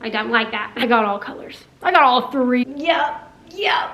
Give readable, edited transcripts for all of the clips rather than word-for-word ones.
I don't like that. I got all colors. I got all three. Yep, yep.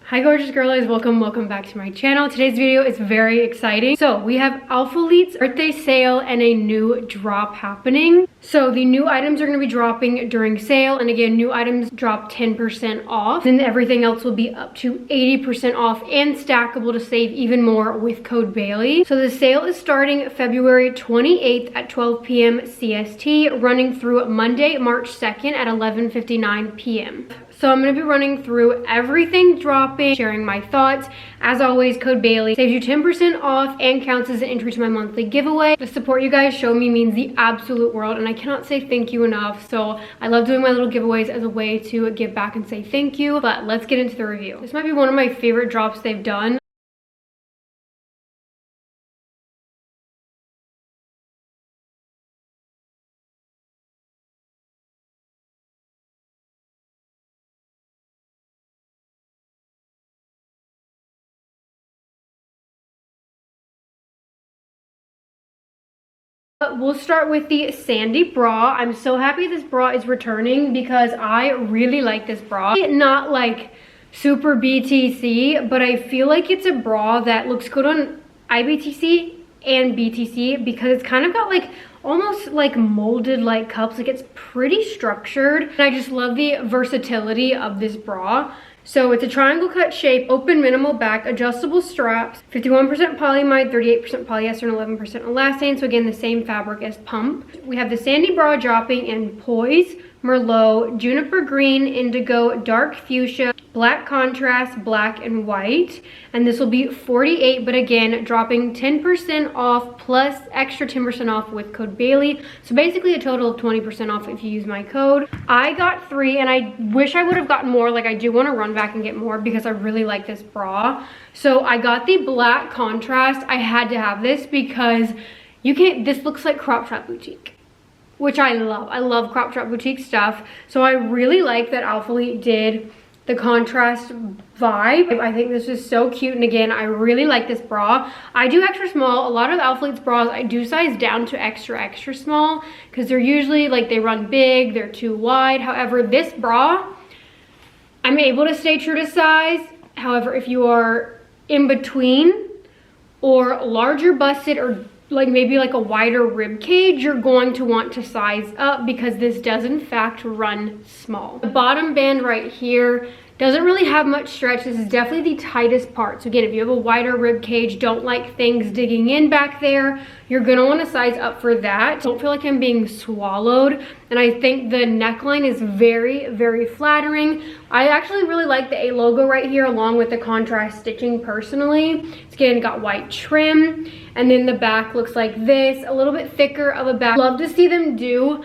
Hi gorgeous girlies, welcome back to my channel. Today's video is very exciting. So we have Alphalete's birthday sale and a new drop happening. So the new items are going to be dropping during sale, and again, new items drop 10% off. Then everything else will be up to 80% off and stackable to save even more with code Bailey. So the sale is starting February 28th at 12 p.m. CST, running through Monday, March 2nd at 11:59 p.m. So I'm going to be running through everything dropping, sharing my thoughts. As always, code Bailey saves you 10% off and counts as an entry to my monthly giveaway. The support you guys show me means the absolute world, and I cannot say thank you enough. So I love doing my little giveaways as a way to give back and say thank you. But let's get into the review. This might be one of my favorite drops they've done. We'll start with the Sandy bra. I'm so happy this bra is returning because I really like this bra. Not like super BTC, but I feel like it's a bra that looks good on IBTC and BTC because it's kind of got like almost like molded like cups. Like it's pretty structured, and I just love the versatility of this bra. So it's a triangle cut shape, open minimal back, adjustable straps, 51% polyamide, 38% polyester, and 11% elastane. So again, the same fabric as pump. We have the Sandy bra dropping in Poise, Merlot, Juniper Green, Indigo, Dark Fuchsia, Black Contrast, Black, and White. And this will be $48, but again, dropping 10% off plus extra 10% off with code Bailey. So basically a total of 20% off if you use my code. I got 3, and I wish I would have gotten more. Like I do want to run back and get more because I really like this bra. So I got the Black Contrast. I had to have this because you can't, this looks like crop top boutique, which I love. I love crop top boutique stuff. So I really like that Alphalete did the contrast vibe. I think this is so cute, and again, I really like this bra. I do extra small. A lot of Alphalete's bras I do size down to extra small because they're usually like they run big, they're too wide. However, this bra, I'm able to stay true to size. However, if you are in between or larger busted or like maybe like a wider rib cage, you're going to want to size up because this does in fact run small. The bottom band right here doesn't really have much stretch. This is definitely the tightest part. So again, if you have a wider rib cage, don't like things digging in back there, you're gonna wanna size up for that. Don't feel like I'm being swallowed. And I think the neckline is very flattering. I actually really like the A logo right here along with the contrast stitching personally. It's again got white trim, and then the back looks like this, a little bit thicker of a back. Love to see them do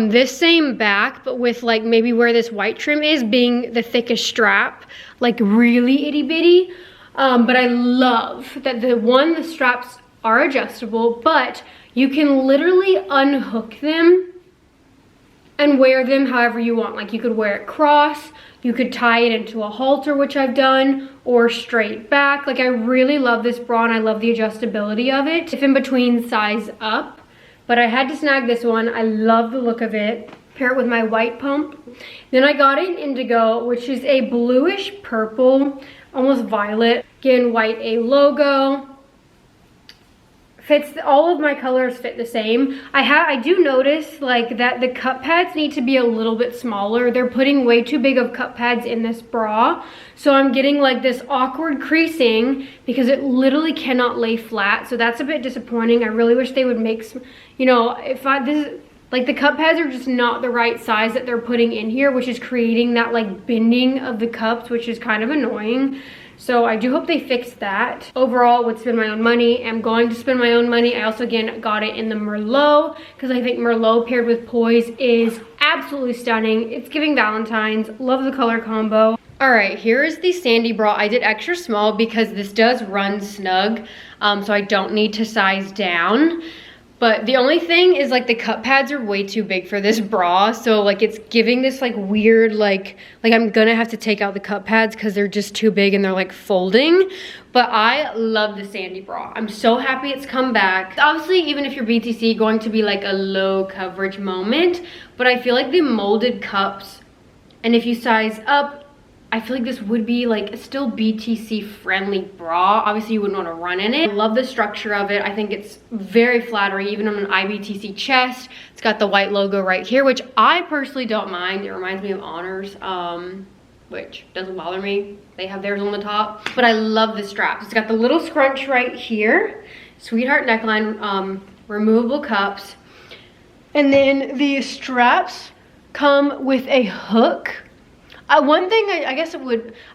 this same back, but with like maybe where this white trim is being the thickest strap, like really itty bitty. But I love that the straps are adjustable, but you can literally unhook them and wear them however you want. Like you could wear it cross, you could tie it into a halter, which I've done, or straight back. Like I really love this bra, and I love the adjustability of it. If in between, size up. But I had to snag this one. I love the look of it. Pair it with my white pump. Then I got it in Indigo, which is a bluish purple, almost violet. Again, white A logo. Fits, all of my colors fit the same. I do notice like that the cup pads need to be a little bit smaller. They're putting way too big of cup pads in this bra. So I'm getting like this awkward creasing because it literally cannot lay flat. So that's a bit disappointing. I really wish they would make some, you know, like the cup pads are just not the right size that they're putting in here, which is creating that like bending of the cups, which is kind of annoying. So I do hope they fix that. Overall, would spend my own money. I'm going to spend my own money. I also, again, got it in the Merlot because I think Merlot paired with Poise is absolutely stunning. It's giving Valentine's. Love the color combo. All right, here is the Sandy bra. I did extra small because this does run snug, so I don't need to size down. But the only thing is like the cup pads are way too big for this bra. So like it's giving this like weird, like I'm gonna have to take out the cup pads because they're just too big and they're like folding. But I love the Sandy bra. I'm so happy it's come back. Obviously, even if you're BTC, going to be like a low coverage moment. But I feel like the molded cups, and if you size up, I feel like this would be like still BTC friendly bra. Obviously you wouldn't want to run in it. I love the structure of it. I think it's very flattering, even on an IBTC chest. It's got the white logo right here, which I personally don't mind. It reminds me of Honors, which doesn't bother me. They have theirs on the top, but I love the straps. It's got the little scrunch right here, sweetheart neckline, removable cups. And then the straps come with a hook. One thing I guess I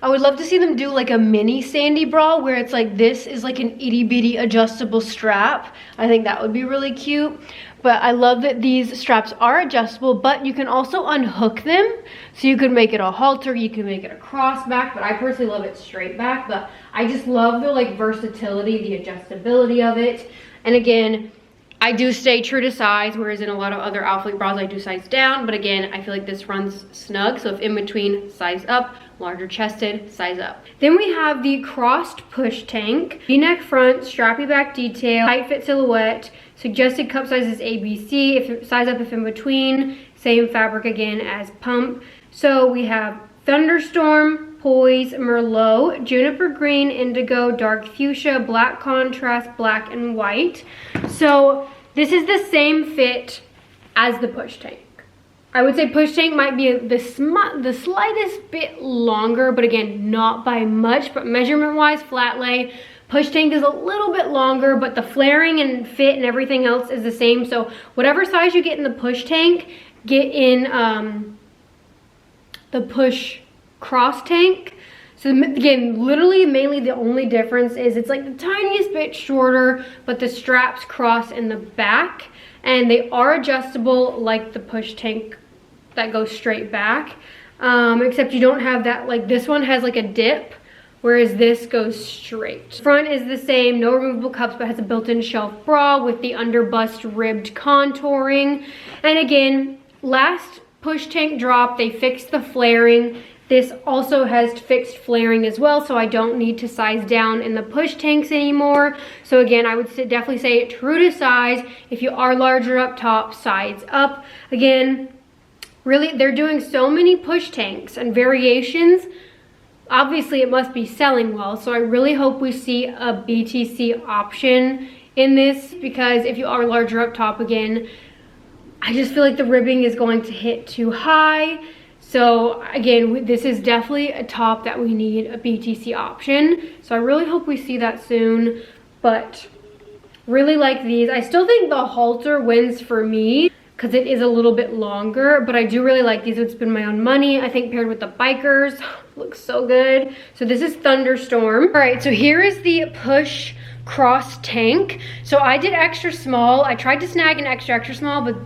would love to see them do like a mini Sandy bra where it's like this is like an itty bitty adjustable strap. I think that would be really cute. But I love that these straps are adjustable, but you can also unhook them. So you could make it a halter, you can make it a cross back, but I personally love it straight back. But I just love the like versatility, the adjustability of it. And again, I do stay true to size, whereas in a lot of other Alphalete bras, I do size down. But again, I feel like this runs snug. So if in between, size up, larger chested, size up. Then we have the crossed push tank, V-neck front, strappy back detail, tight fit silhouette, suggested cup size is ABC, if size up if in between, same fabric again as pump. So we have Thunderstorm, Poise, Merlot, Juniper Green, Indigo, Dark Fuchsia, Black Contrast, Black and White. So this is the same fit as the push tank. I would say push tank might be the slightest bit longer, but again, not by much, but measurement wise, flat lay. Push tank is a little bit longer, but the flaring and fit and everything else is the same. So whatever size you get in the push tank, get in the push cross tank. So again, literally mainly the only difference is it's like the tiniest bit shorter, but the straps cross in the back and they are adjustable like the push tank that goes straight back. Except you don't have that, like this one has like a dip, whereas this goes straight. Front is the same, no removable cups, but has a built-in shelf bra with the under bust ribbed contouring. And again, last push tank drop, they fixed the flaring. This also has fixed flaring as well, so I don't need to size down in the push tanks anymore. So again, I would definitely say true to size. If you are larger up top, size up. Again, really, they're doing so many push tanks and variations. Obviously, it must be selling well, so I really hope we see a BTC option in this, because if you are larger up top, again, I just feel like the ribbing is going to hit too high. So again, this is definitely a top that we need a BTC option. So I really hope we see that soon, but really like these. I still think the halter wins for me because it is a little bit longer, but I do really like these. It's been my own money. I think paired with the bikers, looks so good. So this is Thunderstorm. All right, so here is the push cross tank. So I did extra small. I tried to snag an extra small, but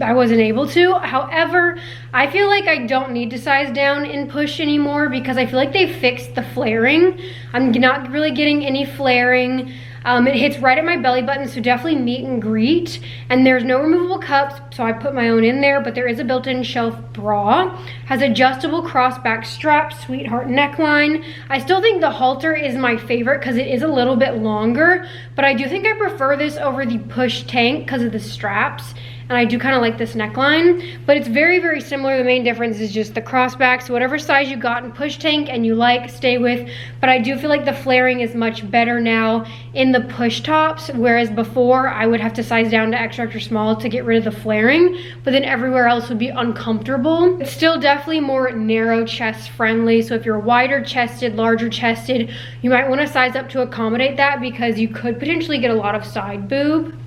I wasn't able to. However, I feel like I don't need to size down in push anymore because I feel like they fixed the flaring. I'm not really getting any flaring. It hits right at my belly button, so definitely meet and greet. And there's no removable cups, so I put my own in there, but there is a built-in shelf bra. Has adjustable crossback strap, sweetheart neckline. I still think the halter is my favorite because it is a little bit longer, but I do think I prefer this over the push tank because of the straps. And I do kind of like this neckline, but it's very, very similar. The main difference is just the crossback. So whatever size you got in push tank and you like, stay with. But I do feel like the flaring is much better now in the push tops, whereas before I would have to size down to extra small to get rid of the flaring, but then everywhere else would be uncomfortable. It's still definitely more narrow chest friendly. So if you're wider chested, larger chested, you might want to size up to accommodate that because you could potentially get a lot of side boob.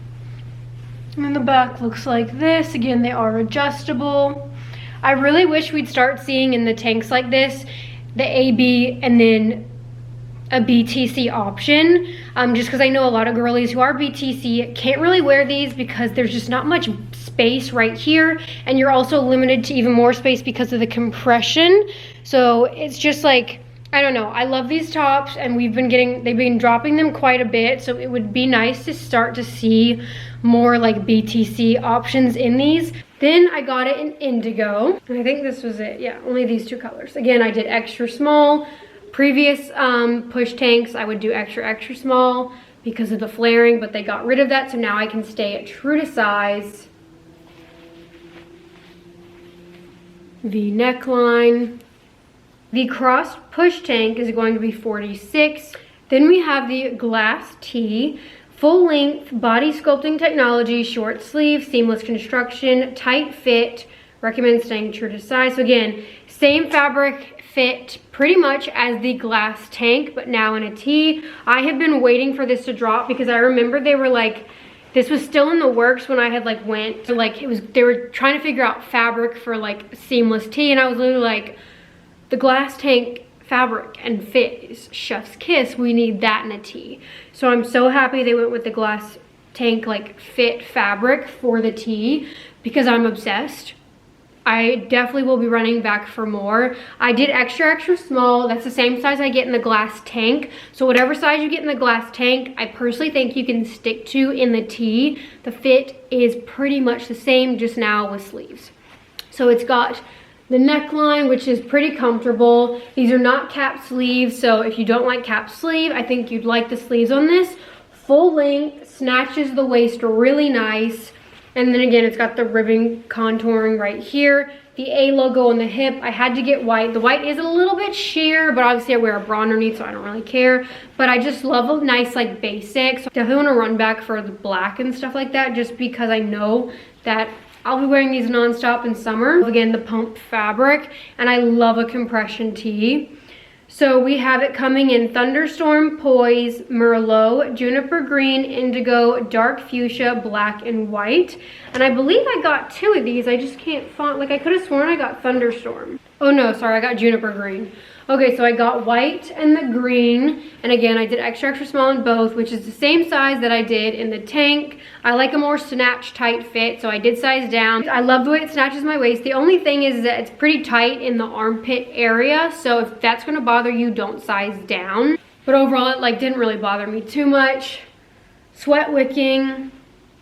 And then the back looks like this. Again, they are adjustable. I really wish we'd start seeing in the tanks like this, the AB and then a BTC option. Just because I know a lot of girlies who are BTC can't really wear these because there's just not much space right here. And you're also limited to even more space because of the compression. So it's just like, I don't know. I love these tops and they've been dropping them quite a bit. So it would be nice to start to see more like BTC options in these. Then I got it in indigo, and I think this was it. Yeah, only these two colors. Again, I did extra small. Previous push tanks, I would do extra small because of the flaring, but they got rid of that, so now I can stay true to size. The neckline. The crossed push tank is going to be 46. Then we have the glass tee. Full length, body sculpting technology, short sleeve, seamless construction, tight fit. Recommend staying true to size. So again, same fabric fit pretty much as the glass tank, but now in a tee. I have been waiting for this to drop because I remember they were like, this was still in the works when I had like went to like, they were trying to figure out fabric for like seamless tee, and I was literally like, the glass tank fabric and fit is chef's kiss. We need that in a tee. So I'm so happy they went with the glass tank like fit fabric for the tee because I'm obsessed. I definitely will be running back for more. I did extra small. That's the same size I get in the glass tank. So whatever size you get in the glass tank, I personally think you can stick to in the tee. The fit is pretty much the same, just now with sleeves. So it's got the neckline, which is pretty comfortable. These are not cap sleeves, so if you don't like cap sleeve, I think you'd like the sleeves on this. Full length, snatches the waist really nice. And then again, it's got the ribbon contouring right here. The A logo on the hip. I had to get white. The white is a little bit sheer, but obviously I wear a bra underneath, so I don't really care. But I just love a nice like basic. So definitely want to run back for the black and stuff like that, just because I know that I'll be wearing these nonstop in summer. Again, the pump fabric, and I love a compression tee. So we have it coming in Thunderstorm, Poise, Merlot, Juniper Green, Indigo, Dark Fuchsia, Black, and White. And I believe I got two of these. I just can't find, like I could have sworn I got Thunderstorm. Oh no, sorry, I got Juniper Green. Okay, so I got white and the green. And again, I did extra small in both, which is the same size that I did in the tank. I like a more snatch tight fit, so I did size down. I love the way it snatches my waist. The only thing is that it's pretty tight in the armpit area, so if that's gonna bother you, don't size down. But overall, it like didn't really bother me too much. Sweat wicking,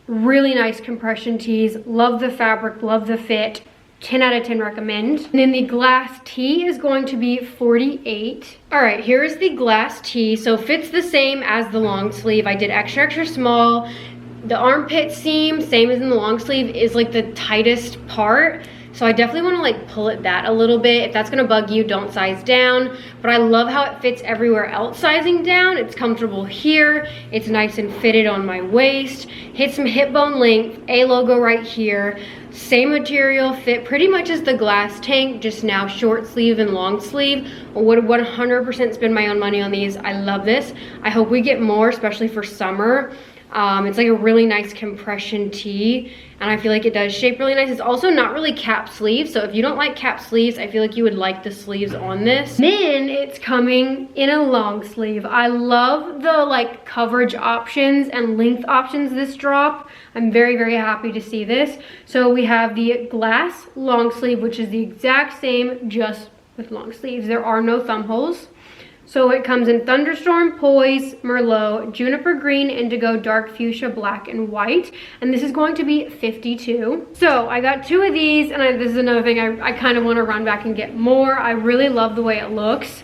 really nice compression tees. Love the fabric, love the fit. 10 out of 10 recommend. And then the glass tee is going to be 48. All right, here is the glass tee. So fits the same as the long sleeve. I did extra small. The armpit seam, same as in the long sleeve, is like the tightest part. So I definitely want to like pull it that a little bit. If that's gonna bug you, don't size down. But I love how it fits everywhere else sizing down. It's comfortable here. It's nice and fitted on my waist. Hit some hip bone length, A logo right here. Same material, fit pretty much as the glass tank, just now short sleeve and long sleeve. I would 100% spend my own money on these. I love this. I hope we get more, especially for summer. It's like a really nice compression tee, and I feel like it does shape really nice. It's also not really cap sleeves, so if you don't like cap sleeves, I feel like you would like the sleeves on this. Then it's coming in a long sleeve. I love the like coverage options and length options this drop. I'm very happy to see this. So we have the glass long sleeve, which is the exact same, just with long sleeves. There are no thumb holes. So it comes in Thunderstorm, Poise, Merlot, Juniper Green, Indigo, Dark Fuchsia, Black, and White. And this is going to be 52. So I got two of these, and this is another thing I kind of want to run back and get more. I really love the way it looks.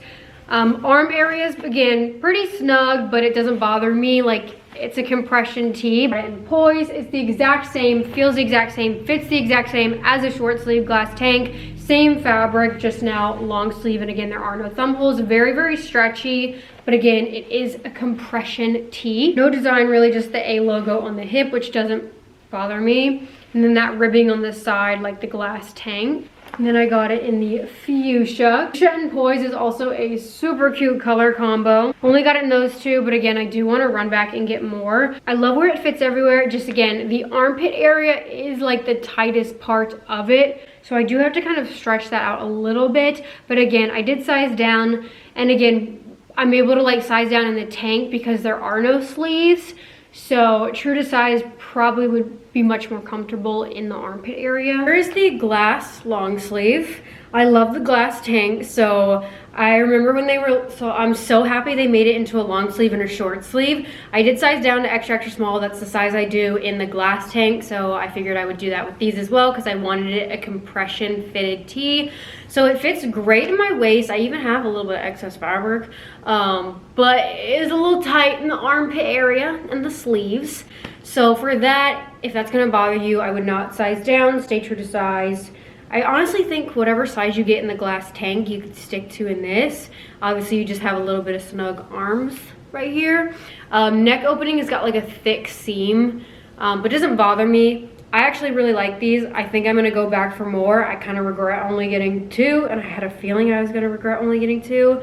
Arm areas, again, pretty snug, but it doesn't bother me. Like, it's a compression tee. And Poise is the exact same, feels the exact same, fits the exact same as a short sleeve glass tank. Same fabric, just now long sleeve, and again, there are no thumb holes. Very stretchy, but again, it is a compression tee. No design, really, just the A logo on the hip, which doesn't bother me. And then that ribbing on the side, like the glass tank. And then I got it in the fuchsia. Fuchsia and Poise is also a super cute color combo. Only got it in those two, but again, I do want to run back and get more. I love where it fits everywhere. Just again, the armpit area is like the tightest part of it. So I do have to kind of stretch that out a little bit. But again, I did size down. And again, I'm able to like size down in the tank because there are no sleeves. So true to size, probably would be much more comfortable in the armpit area. Here is the glass long sleeve. I love the glass tank, so I remember when they were, so I'm so happy they made it into a long sleeve and a short sleeve. I did size down to extra small. That's the size I do in the glass tank, so I figured I would do that with these as well because I wanted it a compression fitted tee. So it fits great in my waist. I even have a little bit of excess fabric, but it is a little tight in the armpit area and the sleeves. So for that, if that's gonna bother you, I would not size down, stay true to size. I honestly think whatever size you get in the glass tank, you could stick to in this. Obviously, you just have a little bit of snug arms right here. Neck opening has got like a thick seam, but doesn't bother me. I actually really like these. I think I'm gonna go back for more. I kind of regret only getting 2, and I had a feeling I was gonna regret only getting 2.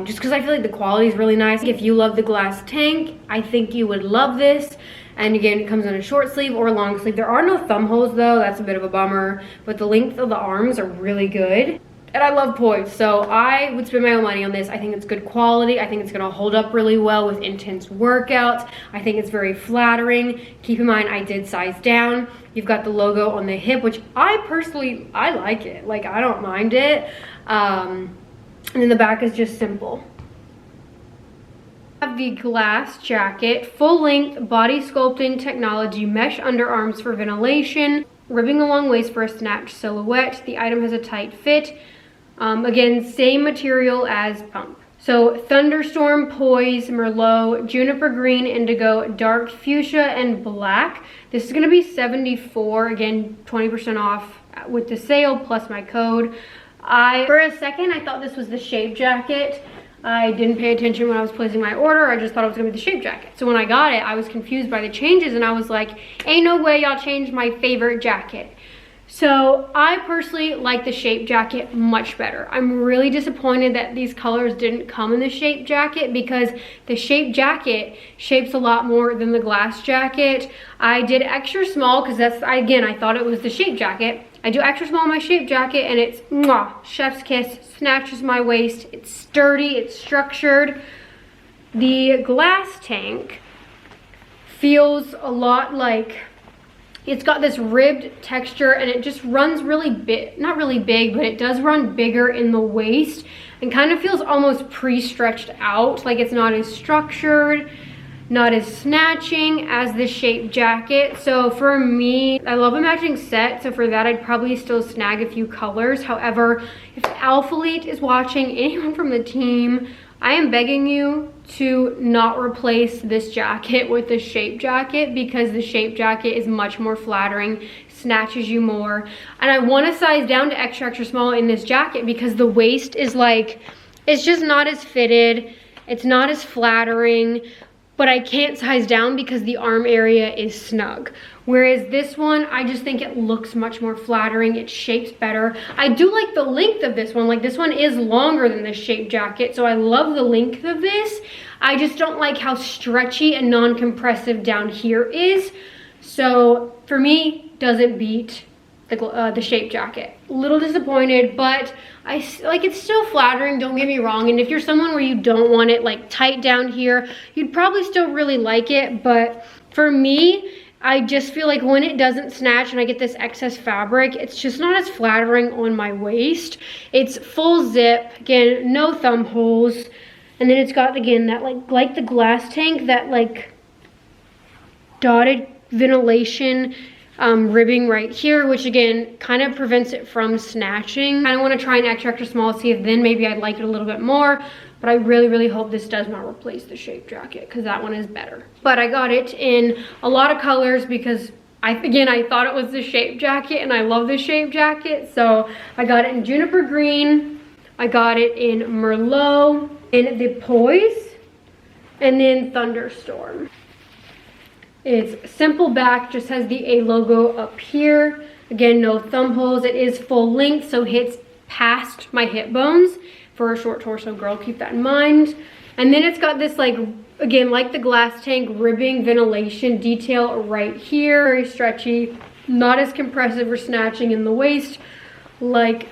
Just because I feel like the quality is really nice. If you love the glass tank, I think you would love this. And again, it comes in a short sleeve or a long sleeve. There are no thumb holes though, that's a bit of a bummer, but the length of the arms are really good. And I love poise, so I would spend my own money on this. I think it's good quality. I think it's gonna hold up really well with intense workouts. I think it's very flattering. Keep in mind, I did size down. You've got the logo on the hip, which I personally, I like it. Like, I don't mind it. And then the back is just simple. Have the glass jacket, full length body sculpting technology, mesh underarms for ventilation, ribbing along waist for a snatched silhouette. The item has a tight fit. Again, same material as pump. So thunderstorm, poise, merlot, juniper green, indigo, dark fuchsia, and black. This is gonna be $74, again, 20% off with the sale plus my code. For a second, I thought this was the shape jacket. I didn't pay attention when I was placing my order. I just thought it was gonna be the shape jacket. So when I got it, I was confused by the changes and I was like, ain't no way y'all changed my favorite jacket. So I personally like the shape jacket much better. I'm really disappointed that these colors didn't come in the shape jacket because the shape jacket shapes a lot more than the glass jacket. I did extra small because that's, again, I thought it was the shape jacket. I do extra small on my shape jacket and it's mwah, chef's kiss, snatches my waist. It's sturdy, it's structured. The glass tank feels a lot like, it's got this ribbed texture and it just runs really big, not really big, but it does run bigger in the waist and kind of feels almost pre-stretched out. Like it's not as structured, not as snatching as the shape jacket. So for me, I love a matching set. So for that, I'd probably still snag a few colors. However, if Alphalete is watching, anyone from the team, I am begging you to not replace this jacket with the shape jacket because the shape jacket is much more flattering, snatches you more. And I want to size down to extra, extra small in this jacket because the waist is like, it's just not as fitted. It's not as flattering, but I can't size down because the arm area is snug. Whereas this one, I just think it looks much more flattering. It shapes better. I do like the length of this one. Like this one is longer than the shape jacket, so I love the length of this. I just don't like how stretchy and non-compressive down here is. So for me, doesn't beat the shape jacket. A little disappointed, but it's still flattering, don't get me wrong. And if you're someone where you don't want it like tight down here, you'd probably still really like it. But for me, I just feel like when it doesn't snatch and I get this excess fabric, it's just not as flattering on my waist. It's full zip, again, no thumb holes. And then it's got, again, that like the glass tank, that like dotted ventilation ribbing right here, which again kind of prevents it from snatching. I want to try an extra, extra small, see if then maybe I'd like it a little bit more, but I really, really hope this does not replace the shape jacket because that one is better. But I got it in a lot of colors because I thought it was the shape jacket and I love the shape jacket. So I got it in juniper green, I got it in merlot, in the poise, and then thunderstorm. It's simple back, just has the A logo up here. Again, no thumb holes. It is full length, so hits past my hip bones. For a short torso girl, keep that in mind. And then it's got this like, again, like the glass tank, ribbing ventilation detail right here. Very stretchy, not as compressive or snatching in the waist like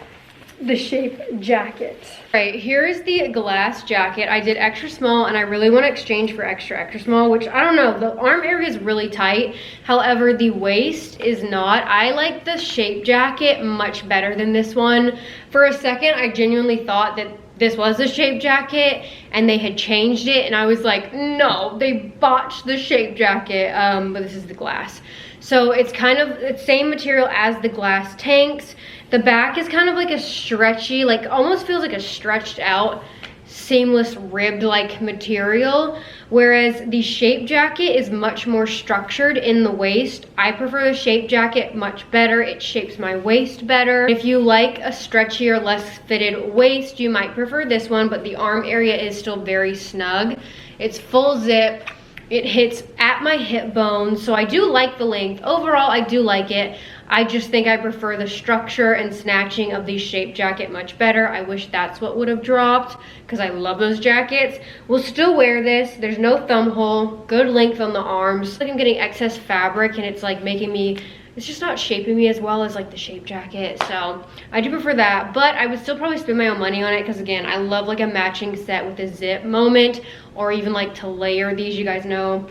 the shape jacket. Right, here is the glass jacket. I did extra small and I really want to exchange for extra small, which I don't know, the arm area is really tight. However, the waist is not. I like the shape jacket much better than this one. For a second, I genuinely thought that this was a shape jacket and they had changed it, and I was like, no, they botched the shape jacket. But this is the glass. So it's kind of the same material as the glass tanks. The back is kind of like a stretchy, like almost feels like a stretched out, seamless ribbed like material, whereas the shape jacket is much more structured in the waist. I prefer the shape jacket much better. It shapes my waist better. If you like a stretchier, less fitted waist, you might prefer this one, but the arm area is still very snug. It's full zip. It hits at my hip bone, so I do like the length. Overall, I do like it. I just think I prefer the structure and snatching of the shape jacket much better. I wish that's what would have dropped, because I love those jackets. We'll still wear this. There's no thumb hole, good length on the arms. Like I'm getting excess fabric and it's like making me, it's just not shaping me as well as like the shape jacket. So I do prefer that, but I would still probably spend my own money on it, because again, I love like a matching set with a zip moment, or even like to layer these, you guys know.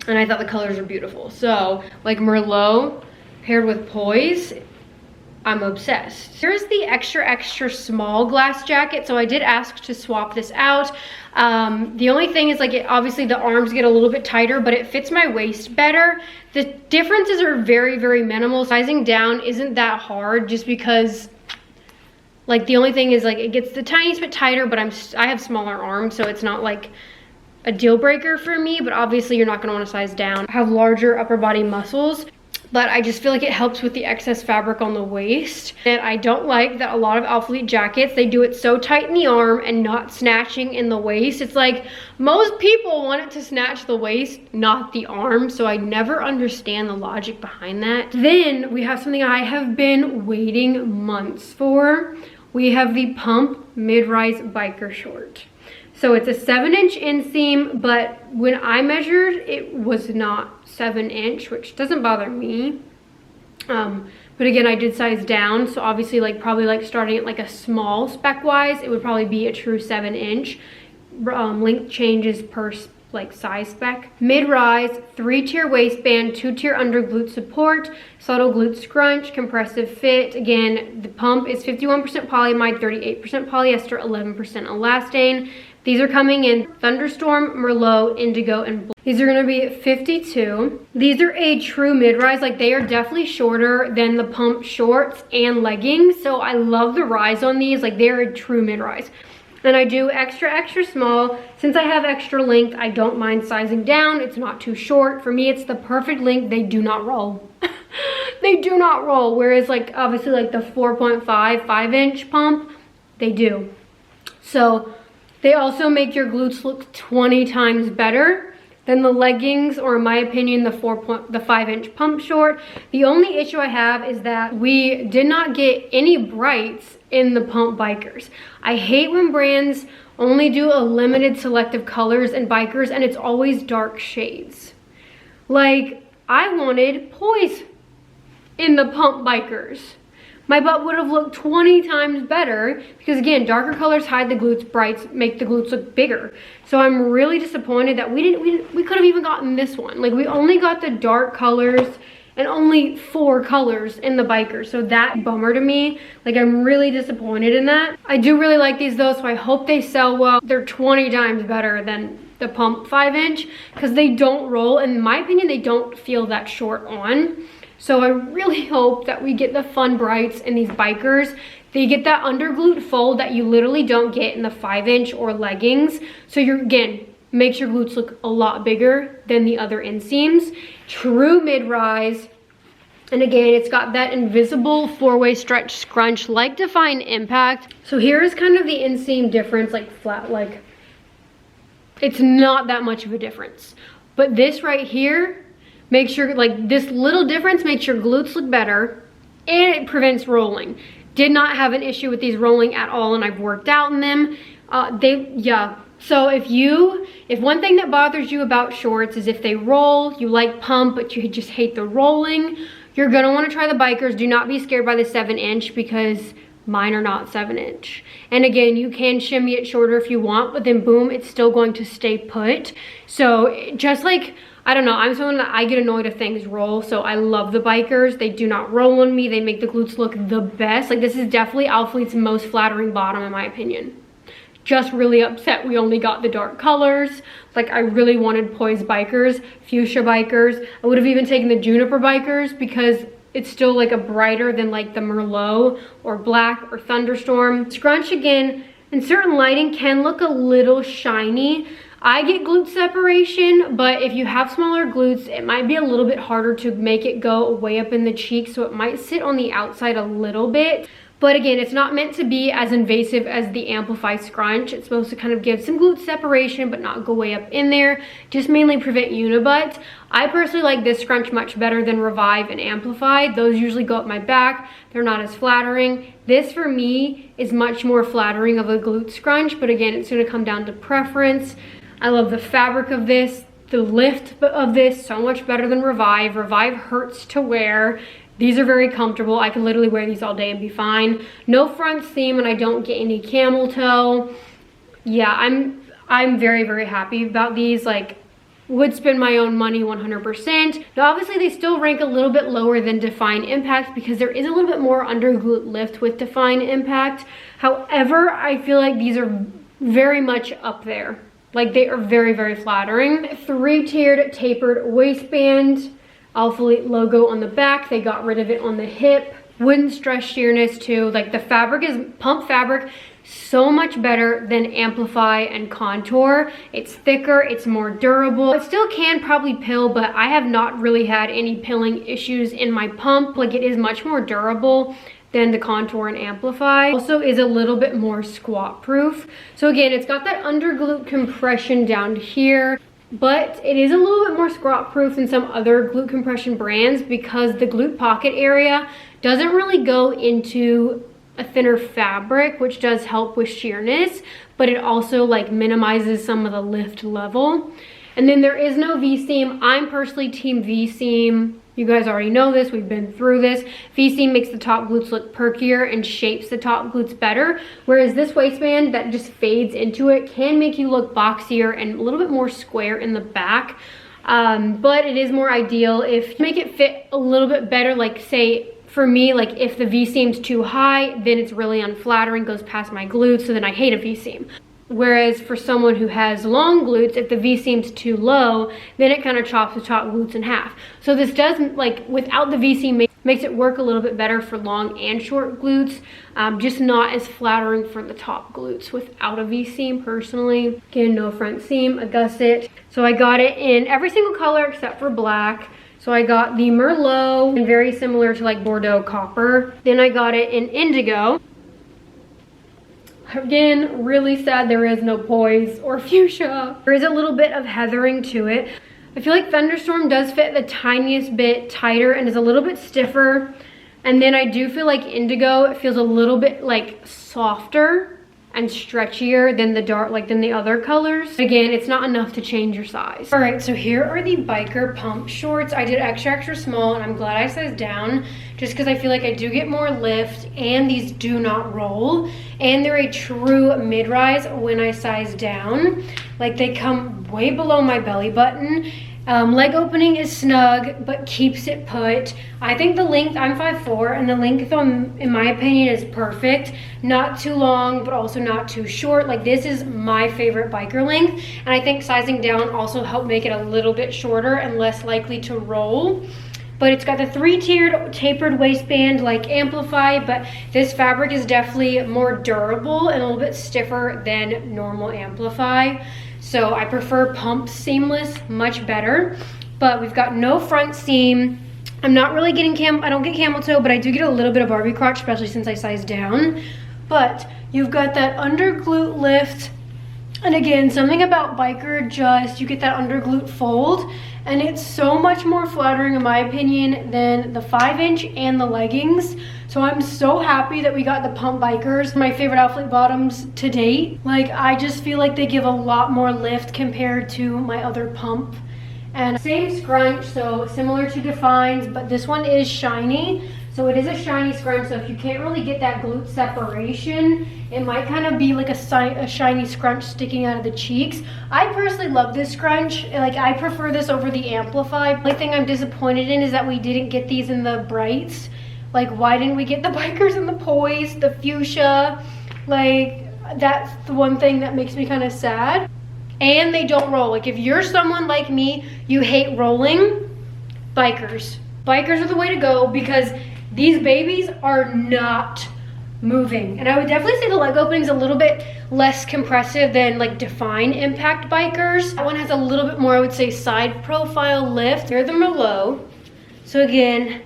And I thought the colors are beautiful. So like Merlot paired with Poise, I'm obsessed. Here's the extra small glass jacket. So I did ask to swap this out. The only thing is like obviously the arms get a little bit tighter, but it fits my waist better. The differences are very minimal. Sizing down isn't that hard, just because like the only thing is like it gets the tiniest bit tighter, but I have smaller arms, so it's not like a deal breaker for me. But obviously you're not gonna wanna size down. I have larger upper body muscles, but I just feel like it helps with the excess fabric on the waist. And I don't like that a lot of Alphalete jackets, they do it so tight in the arm and not snatching in the waist. It's like most people want it to snatch the waist, not the arm. So I never understand the logic behind that. Then we have something I have been waiting months for. We have the Pump mid-rise biker short. So it's a 7-inch inseam, but when I measured, it was not 7-inch, which doesn't bother me. But again, I did size down, so obviously like probably like starting at like a small spec wise, it would probably be a true 7-inch. Length changes per like size spec. Mid-rise, 3-tier waistband, 2-tier under glute support, subtle glute scrunch, compressive fit. Again, the Pump is 51% polyamide, 38% polyester, 11% elastane. These are coming in Thunderstorm, Merlot, Indigo, and Blue. These are gonna be 52. These are a true mid-rise. Like they are definitely shorter than the Pump shorts and leggings. So I love the rise on these. Like they're a true mid-rise. And I do extra small. Since I have extra length, I don't mind sizing down. It's not too short. For me, it's the perfect length. They do not roll. They do not roll. Whereas like obviously like the 4.5, 5-inch Pump, they do. So they also make your glutes look 20 times better than the leggings, or in my opinion, the 5-inch Pump short. The only issue I have is that we did not get any brights in the Pump bikers. I hate when brands only do a limited selective colors in bikers and it's always dark shades. Like I wanted Poise in the Pump bikers. My butt would have looked 20 times better, because again, darker colors hide the glutes, brights make the glutes look bigger. So I'm really disappointed that we could have even gotten this one. Like we only got the dark colors and only 4 colors in the biker. So that bummer to me. Like I'm really disappointed in that. I do really like these though, so I hope they sell well. They're 20 times better than the Pump 5-inch, because they don't roll. In my opinion, they don't feel that short on. So I really hope that we get the fun brights in these bikers. They get that under glute fold that you literally don't get in the 5-inch or leggings. So you're, again, makes your glutes look a lot bigger than the other inseams. True mid-rise. And again, it's got that invisible 4-way stretch scrunch like Define Impact. So here's kind of the inseam difference, like flat, like it's not that much of a difference. But this right here, make sure like this little difference makes your glutes look better, and it prevents rolling. Did not have an issue with these rolling at all, and I've worked out in them. So if one thing that bothers you about shorts is if they roll, you like Pump but you just hate the rolling, you're gonna want to try the bikers. Do not be scared by the 7-inch, because Mine are not 7-inch. And again, you can shimmy it shorter if you want, but then boom, it's still going to stay put. So just like, I don't know, I'm someone that I get annoyed if things roll, so I love the bikers. They do not roll on me. They make the glutes look the best. Like, this is definitely Alphalete's most flattering bottom in my opinion. Just really upset we only got the dark colors. Like, I really wanted Poise bikers, fuchsia bikers. I would have even taken the juniper bikers because it's still like a brighter than like the Merlot or black or thunderstorm. Scrunch again, in certain lighting can look a little shiny. I get glute separation, but if you have smaller glutes, it might be a little bit harder to make it go way up in the cheek, so it might sit on the outside a little bit. But again, it's not meant to be as invasive as the Amplify Scrunch. It's supposed to kind of give some glute separation, but not go way up in there. Just mainly prevent unibutt. I personally like this scrunch much better than Revive and Amplify. Those usually go up my back. They're not as flattering. This, for me, is much more flattering of a glute scrunch, but again, it's gonna come down to preference. I love the fabric of this. The lift of this, so much better than Revive. Revive hurts to wear. These are very comfortable. I can literally wear these all day and be fine. No front seam, and I don't get any camel toe. Yeah, I'm very, very happy about these. Like, would spend my own money 100%. Now, obviously, they still rank a little bit lower than Define Impact because there is a little bit more under glute lift with Define Impact. However, I feel like these are very much up there. Like, they are very, very flattering. 3-tiered tapered waistband. Alphalete logo on the back. They got rid of it on the hip. Wouldn't stress sheerness too. Like, the fabric is pump fabric, so much better than Amplify and Contour. It's thicker, it's more durable. It still can probably pill, but I have not really had any pilling issues in my pump. Like, it is much more durable than the Contour and Amplify. Also is a little bit more squat proof. So again, it's got that under glute compression down here, but it is a little bit more squat proof than some other glute compression brands because the glute pocket area doesn't really go into a thinner fabric, which does help with sheerness, but it also like minimizes some of the lift level. And then there is no V-seam. I'm personally team V-seam. You guys already know this, we've been through this. V-seam makes the top glutes look perkier and shapes the top glutes better, whereas this waistband that just fades into it can make you look boxier and a little bit more square in the back. But it is more ideal if you make it fit a little bit better. Like, say, for me, like if the V-seam's too high, then it's really unflattering, goes past my glutes, so then I hate a V-seam. Whereas for someone who has long glutes, if the V-seam's too low, then it kind of chops the top glutes in half. So this does, like, without the V-seam, makes it work a little bit better for long and short glutes. Just not as flattering for the top glutes without a V-seam, personally. Again, no front seam, a gusset. So I got it in every single color except for black. So I got the Merlot, and very similar to like Bordeaux Copper. Then I got it in Indigo. Again, really sad there is no Poise or Fuchsia. There is a little bit of heathering to it. I feel like Thunderstorm does fit the tiniest bit tighter and is a little bit stiffer. And then I do feel like Indigo, it feels a little bit like softer and stretchier than the dark, like than the other colors. Again, it's not enough to change your size. All right, so here are the biker pump shorts. I did extra small, and I'm glad I sized down just because I feel like I do get more lift, and these do not roll, and they're a true mid-rise when I size down. Like, they come way below my belly button. Leg opening is snug, but keeps it put. I think the length, I'm 5'4", and the length, in my opinion, is perfect. Not too long, but also not too short. Like, this is my favorite biker length, and I think sizing down also helped make it a little bit shorter and less likely to roll. But it's got the 3-tiered tapered waistband like Amplify, but this fabric is definitely more durable and a little bit stiffer than normal Amplify. So I prefer pump seamless much better, but we've got no front seam. I'm not really getting I don't get camel toe, but I do get a little bit of Barbie crotch, especially since I size down. But you've got that under glute lift. And again, something about biker, just you get that under glute fold, and it's so much more flattering in my opinion than the 5-inch and the leggings. So I'm so happy that we got the pump bikers, my favorite Alphalete bottoms to date. Like, I just feel like they give a lot more lift compared to my other pump. And same scrunch, so similar to Define's, but this one is shiny. So it is a shiny scrunch, so if you can't really get that glute separation, it might kind of be like a shiny scrunch sticking out of the cheeks. I personally love this scrunch. Like, I prefer this over the Amplify. The only thing I'm disappointed in is that we didn't get these in the brights. Like, why didn't we get the bikers and the poise, the fuchsia? Like, that's the one thing that makes me kind of sad. And they don't roll. Like, if you're someone like me, you hate rolling, bikers. Bikers are the way to go because these babies are not moving. And I would definitely say the leg opening is a little bit less compressive than like Define Impact bikers. That one has a little bit more, I would say, side profile lift. Here are the Merlot. So again,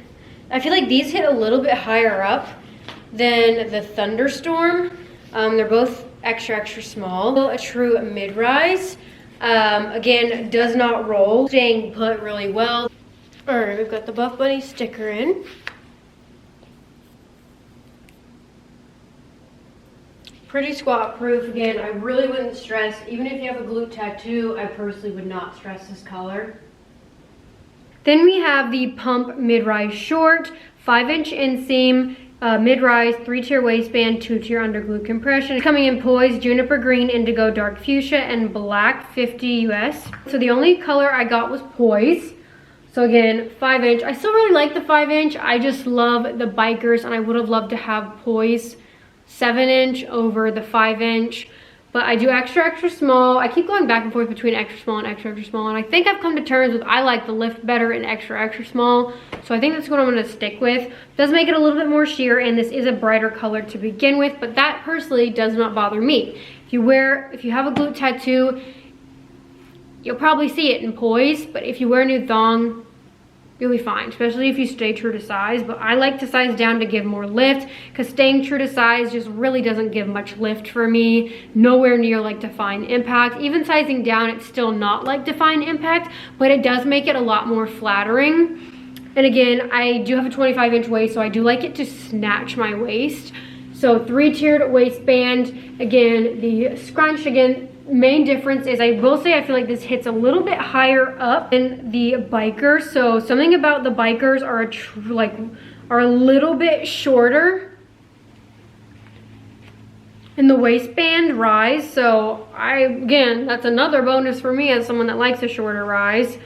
I feel like these hit a little bit higher up than the Thunderstorm. They're both extra small. A true mid-rise. Again, does not roll. Staying put really well. All right, we've got the Buff Bunny sticker in. Pretty squat proof. Again, I really wouldn't stress, even if you have a glute tattoo, I personally would not stress this color. Then we have the Pump Mid-Rise Short, 5-inch inseam, mid-rise, 3-tier waistband, 2-tier under glute compression. Coming in Poise, Juniper Green, Indigo, Dark Fuchsia, and Black, 50 US. So the only color I got was Poise. So again, 5-inch. I still really like the 5-inch. I just love the bikers, and I would have loved to have Poise 7-inch over the 5-inch. But I do extra small. I keep going back and forth between extra small and extra small. And I think I've come to terms with I like the lift better in extra small. So I think that's what I'm going to stick with. It does make it a little bit more sheer, and this is a brighter color to begin with. But that personally does not bother me. If you have a glute tattoo, you'll probably see it in Poise. But if you wear a new thong, you'll be fine, especially if you stay true to size. But I like to size down to give more lift, because staying true to size just really doesn't give much lift for me. Nowhere near like Define Impact. Even sizing down, it's still not like Define Impact, but it does make it a lot more flattering. And again, I do have a 25-inch waist, so I do like it to snatch my waist. So 3-tiered waistband. Again, the scrunch, again, main difference is I will say I feel like this hits a little bit higher up than the bikers. So something about the bikers are a little bit shorter in the waistband rise. So again, that's another bonus for me as someone that likes a shorter rise.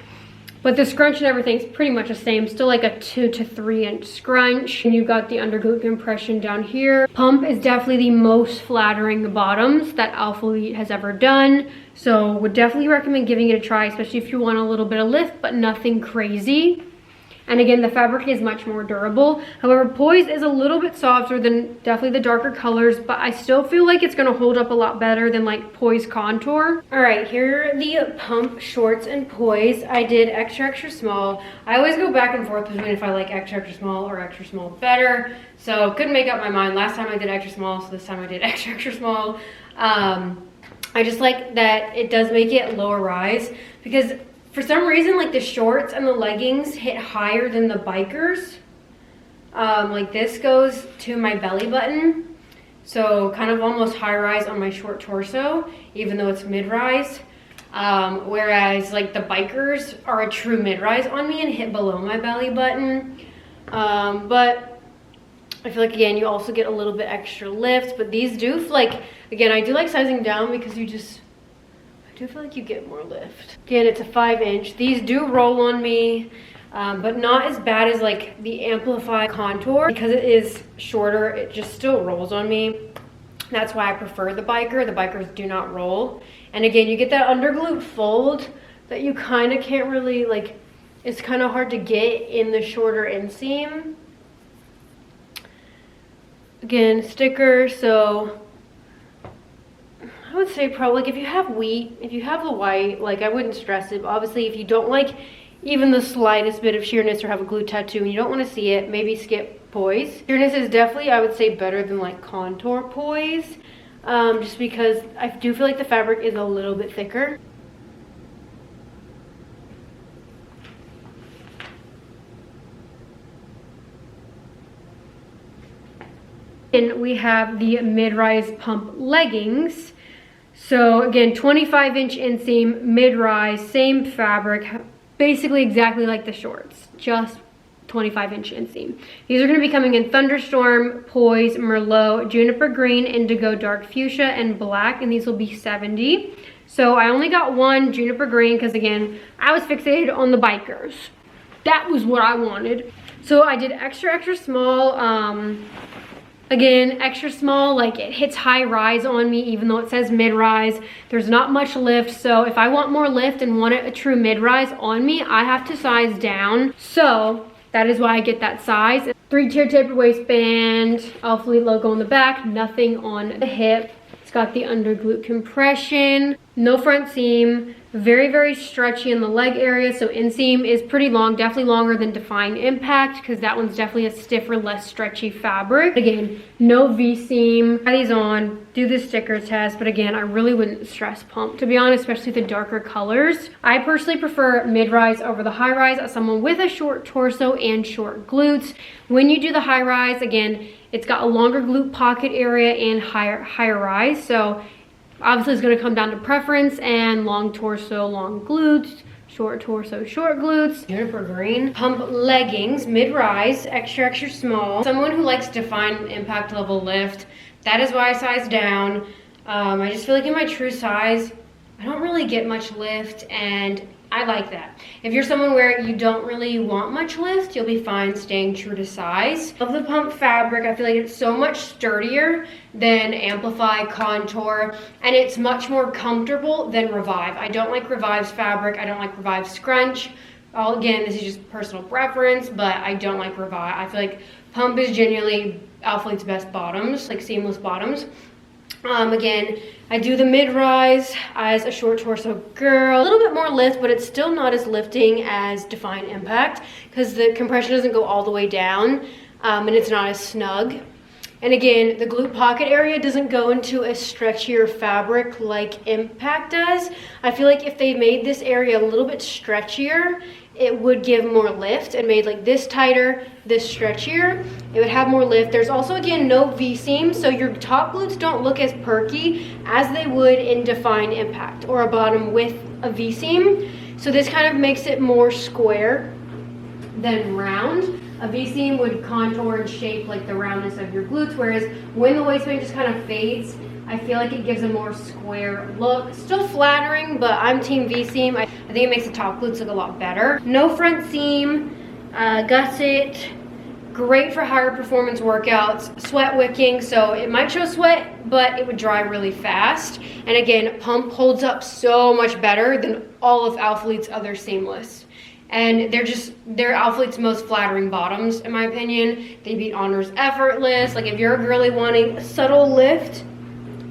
But the scrunch and everything's pretty much the same. Still like a 2 to 3 inch scrunch. And you've got the under glute compression down here. Pump is definitely the most flattering bottoms that Alphalete has ever done. So would definitely recommend giving it a try, especially if you want a little bit of lift, but nothing crazy. And again, the fabric is much more durable. However, Poise is a little bit softer than definitely the darker colors, but I still feel like it's gonna hold up a lot better than like Poise Contour. All right, here are the Pump shorts and Poise. I did extra small. I always go back and forth between if I like extra small or extra small better. So couldn't make up my mind. Last time I did extra small, so this time I did extra small. I just like that it does make it lower rise, because for some reason, like the shorts and the leggings hit higher than the bikers. Like this goes to my belly button. So kind of almost high rise on my short torso, even though it's mid rise. Whereas like the bikers are a true mid rise on me and hit below my belly button. But I feel like, again, you also get a little bit extra lift. But these do, like, again, I do like sizing down because I do feel like you get more lift. Again, it's a 5-inch. These do roll on me, but not as bad as like the Amplify Contour. Because it is shorter, it just still rolls on me. That's why I prefer the biker. The bikers do not roll. And again, you get that under glute fold that you kind of can't really, like, it's kind of hard to get in the shorter inseam. Again, sticker, so I would say probably, like, if you have wheat, if you have the white, like, I wouldn't stress it. But obviously, if you don't like even the slightest bit of sheerness or have a glute tattoo and you don't want to see it, maybe skip Poise. Sheerness is definitely, I would say, better than like Contour Poise, just because I do feel like the fabric is a little bit thicker. And we have the mid-rise pump leggings. So again, 25-inch inseam, mid-rise, same fabric, basically exactly like the shorts, just 25-inch inseam. These are going to be coming in Thunderstorm, Poise, Merlot, Juniper Green, Indigo, Dark Fuchsia, and Black, and these will be 70. So I only got one Juniper Green because, again, I was fixated on the bikers. That was what I wanted. So I did extra, extra small. Again, extra small, like it hits high rise on me, even though it says mid-rise. There's not much lift, so if I want more lift and want a true mid-rise on me, I have to size down. So that is why I get that size. 3-tier tapered waistband, Alphalete logo on the back, nothing on the hip. It's got the under glute compression, no front seam, very, very stretchy in the leg area. So inseam is pretty long, definitely longer than Define Impact, because that one's definitely a stiffer, less stretchy fabric. Again, no V-seam. Try these on, do the sticker test, but again, I really wouldn't stress pump, to be honest, especially the darker colors. I personally prefer mid-rise over the high-rise as someone with a short torso and short glutes. When you do the high-rise, again, it's got a longer glute pocket area and higher rise, so obviously it's going to come down to preference, and long torso, long glutes, short torso, short glutes. Juniper Green pump leggings, mid-rise, extra, extra small. Someone who likes Define Impact level lift, that is why I size down. I just feel like in my true size, I don't really get much lift, and I like that. If you're someone where you don't really want much lift, you'll be fine staying true to size. Love the pump fabric. I feel like it's so much sturdier than Amplify, Contour, and it's much more comfortable than Revive. I don't like Revive's fabric. I don't like Revive's scrunch. Again, this is just personal preference, but I don't like Revive. I feel like pump is genuinely Alphalete's best bottoms, like seamless bottoms. Again, I do the mid-rise as a short torso girl. A little bit more lift, but it's still not as lifting as Define Impact because the compression doesn't go all the way down, and it's not as snug. And again, the glute pocket area doesn't go into a stretchier fabric like Impact does. I feel like if they made this area a little bit stretchier, it would give more lift, and made like this tighter, this stretchier, it would have more lift. There's also, again, no V-seam, so your top glutes don't look as perky as they would in Define Impact or a bottom with a V-seam. So this kind of makes it more square than round. A V-seam would contour and shape like the roundness of your glutes, whereas when the waistband just kind of fades, I feel like it gives a more square look. Still flattering, but I'm team V-seam. I think it makes the top glutes look a lot better. No front seam, gusset, great for higher performance workouts, sweat wicking, so it might show sweat, but it would dry really fast. And again, pump holds up so much better than all of Alphalete's other seamless. And they're Alphalete's most flattering bottoms, in my opinion. They beat Honor's Effortless. Like if you're a girly wanting a subtle lift,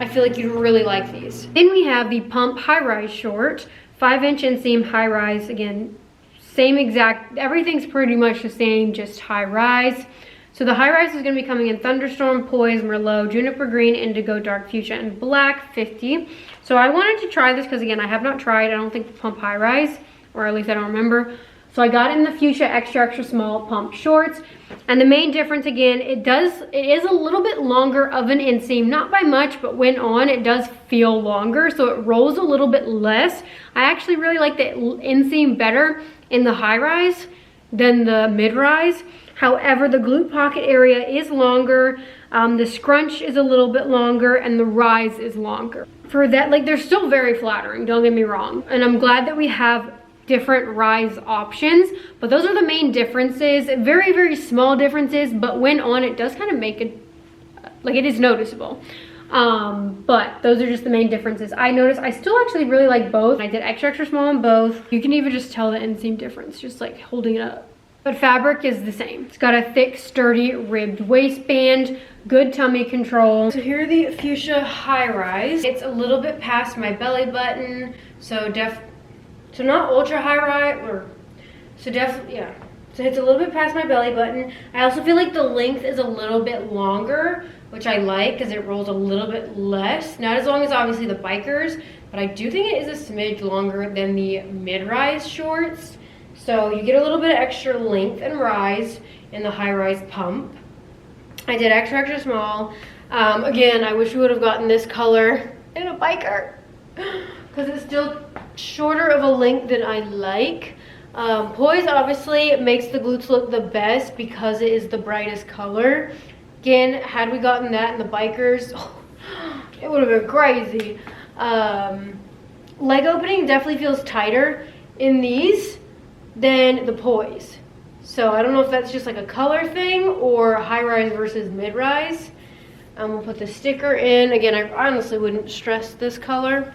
I feel like you'd really like these. Then we have the pump high-rise short, 5-inch inseam high-rise. Again, same exact, everything's pretty much the same, just high-rise. So the high-rise is gonna be coming in Thunderstorm, Poise, Merlot, Juniper Green, Indigo, Dark Fuchsia, and Black, 50. So I wanted to try this because, again, I have not tried, I don't think, the pump high-rise, or at least I don't remember. So I got in the Fuchsia extra, extra small pump shorts. And the main difference, again, it is a little bit longer of an inseam, not by much, but when on, it does feel longer, so it rolls a little bit less. I actually really like the inseam better in the high rise than the mid rise. However, the glute pocket area is longer, the scrunch is a little bit longer, and the rise is longer. For that, like, they're still very flattering, don't get me wrong. And I'm glad that we have different rise options, but those are the main differences. Very, very small differences, but when on, it does kind of make it, like, it is noticeable. But those are just the main differences. I noticed I still actually really like both. I did extra, extra small on both. You can even just tell the inseam difference, just like holding it up. But fabric is the same. It's got a thick, sturdy, ribbed waistband, good tummy control. So here are the Fuchsia high rise. It's a little bit past my belly button, so not ultra high rise, so it's a little bit past my belly button. I also feel like the length is a little bit longer, which I like because it rolls a little bit less. Not as long as obviously the bikers, but I do think it is a smidge longer than the mid-rise shorts. So you get a little bit of extra length and rise in the high-rise pump. I did extra, extra small. Again, I wish we would have gotten this color in a biker because it's still shorter of a length than I like. Poise obviously makes the glutes look the best because it is the brightest color. Again, had we gotten that in the bikers, it would have been crazy. Leg opening definitely feels tighter in these than the poise. So I don't know if that's just like a color thing or high rise versus mid rise. We'll put the sticker in. Again, I honestly wouldn't stress this color.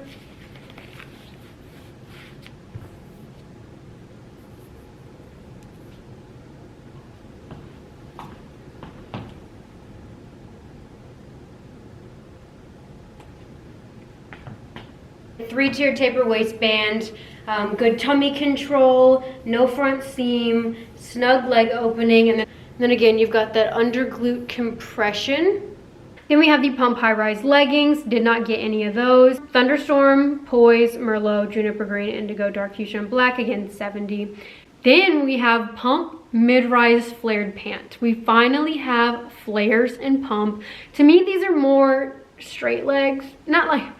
Three-tier taper waistband, good tummy control, no front seam, snug leg opening, and then again you've got that under glute compression. Then we have the pump high-rise leggings, did not get any of those. Thunderstorm, Poise, Merlot, Juniper Green, Indigo, Dark Fuchsia, and Black, again 70. Then we have pump mid-rise flared pant. We finally have flares in pump. To me, these are more straight legs, not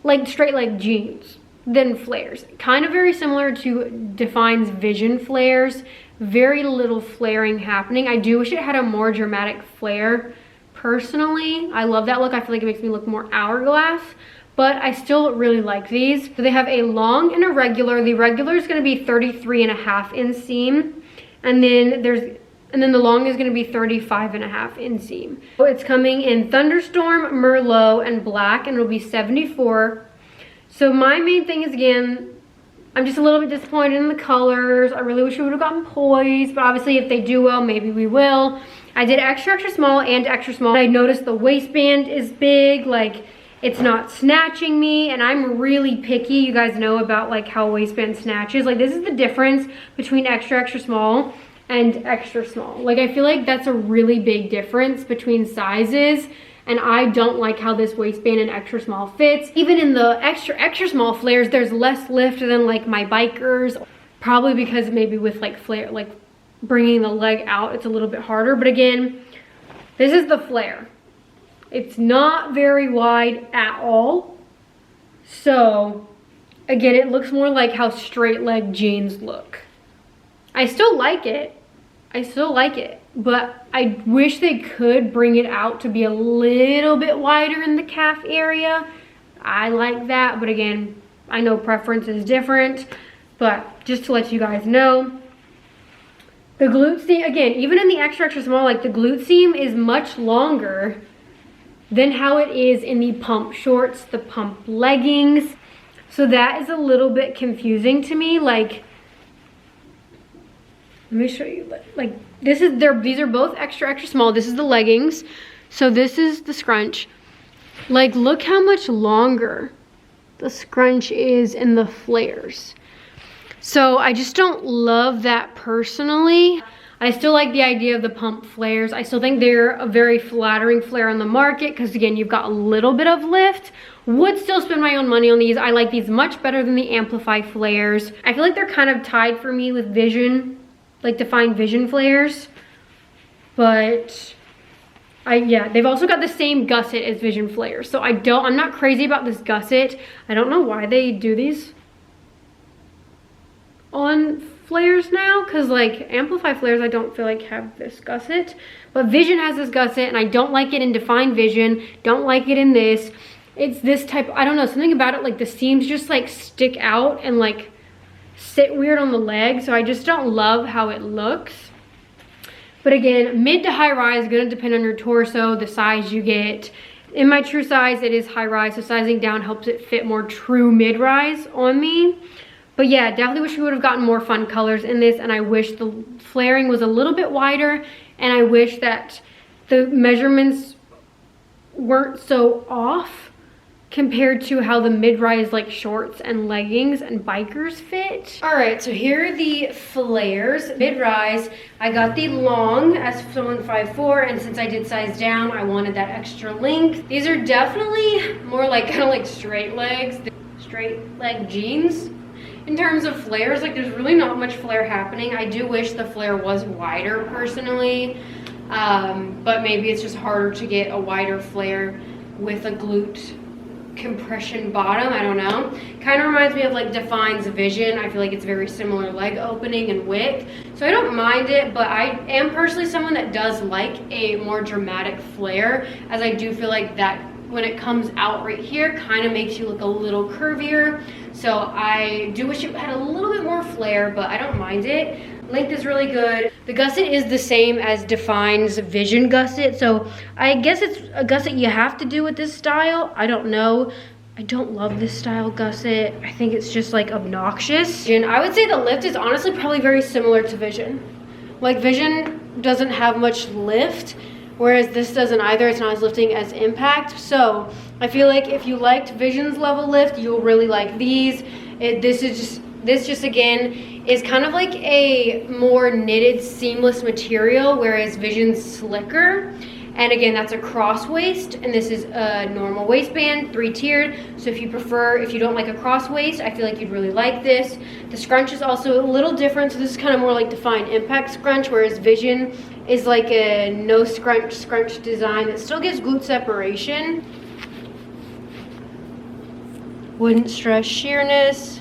like straight leg jeans than flares. Kind of very similar to Define's Vision flares. Very little flaring happening. I do wish it had a more dramatic flare. Personally, I love that look. I feel like it makes me look more hourglass, but I still really like these. So they have a long and a regular. The regular is going to be 33.5 inseam, and then the long is going to be 35.5 inseam. So it's coming in Thunderstorm, Merlot, and Black, and it'll be 74. So my main thing is, again, I'm just a little bit disappointed in the colors. I really wish we would have gotten Poise, but obviously if they do well, maybe we will. I did extra small and extra small. I noticed the waistband is big, like it's not snatching me, and I'm really picky. You guys know about like how waistband snatches. Like, this is the difference between extra small and extra small. Like, I feel like that's a really big difference between sizes, and I don't like how this waistband in extra small fits. Even in the extra small flares, there's less lift than like my bikers, probably because maybe with like flare, like bringing the leg out, it's a little bit harder. But again, this is the flare. It's not very wide at all. So again, it looks more like how straight leg jeans look. I still like it. But I wish they could bring it out to be a little bit wider in the calf area. I like that, but again, I know preference is different. But just to let you guys know, the glute seam, again, even in the extra small, like the glute seam is much longer than how it is in the pump shorts, the pump leggings. So that is a little bit confusing to me. Like, let me show you, like these are both extra small. This is the leggings. So this is the scrunch. Like, look how much longer the scrunch is in the flares. So I just don't love that personally. I still like the idea of the pump flares. I still think they're a very flattering flare on the market because, again, you've got a little bit of lift. Would still spend my own money on these. I like these much better than the Amplify flares. I feel like they're kind of tied for me with Vision, like Define Vision flares. But yeah, they've also got the same gusset as Vision flares. So I'm not crazy about this gusset. I don't know why they do these on flares now, because like Amplify flares I don't feel like have this gusset, but Vision has this gusset, and I don't like it in Define Vision, don't like it in this. It's this type, I don't know, something about it, like the seams just like stick out and like sit weird on the leg, so I just don't love how it looks. But again, mid to high rise, gonna depend on your torso, the size you get. In my true size, it is high rise, so sizing down helps it fit more true mid rise on me. But yeah, definitely wish we would have gotten more fun colors in this, and I wish the flaring was a little bit wider, and I wish that the measurements weren't so off compared to how the mid-rise like shorts and leggings and bikers fit. All right, so here are the flares. Mid-rise, I got the long as someone 5'4", and since I did size down, I wanted that extra length. These are definitely more like kind of like straight legs, straight leg jeans. In terms of flares, like there's really not much flare happening. I do wish the flare was wider personally, but maybe it's just harder to get a wider flare with a glute compression bottom. I don't know. Kind of reminds me of like Define's Vision. I feel like it's very similar leg opening and width. So I don't mind it, but I am personally someone that does like a more dramatic flare, as I do feel like that when it comes out right here kind of makes you look a little curvier. So I do wish it had a little bit more flare, but I don't mind it. Length is really good. The gusset is the same as Define's Vision gusset, so I guess it's a gusset you have to do with this style. I don't know. I don't love this style gusset. I think it's just like obnoxious. And I would say the lift is honestly probably very similar to Vision. Like Vision doesn't have much lift, whereas this doesn't either. It's not as lifting as Impact. So I feel like if you liked Vision's level lift, you'll really like these. This just again is kind of like a more knitted seamless material, whereas Vision's slicker. And again, that's a cross waist, and this is a normal waistband, 3-tiered. So if you don't like a cross waist, I feel like you'd really like this. The scrunch is also a little different. So this is kind of more like Define Impact scrunch, whereas Vision is like a no scrunch design that still gives glute separation. Wouldn't stress sheerness.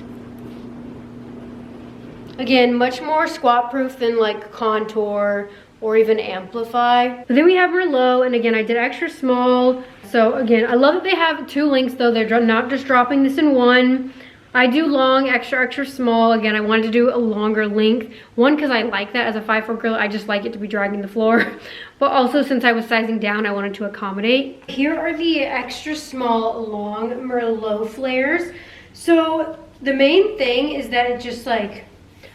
Again, much more squat proof than like Contour or even Amplify. But then we have Merlot, and again, I did extra small. So again, I love that they have 2 lengths though. They're not just dropping this in one. I do long, extra small. Again, I wanted to do a longer length. One, because I like that as a 5'4" girl. I just like it to be dragging the floor. But also, since I was sizing down, I wanted to accommodate. Here are the extra small, long Merlot flares. So the main thing is that it just like,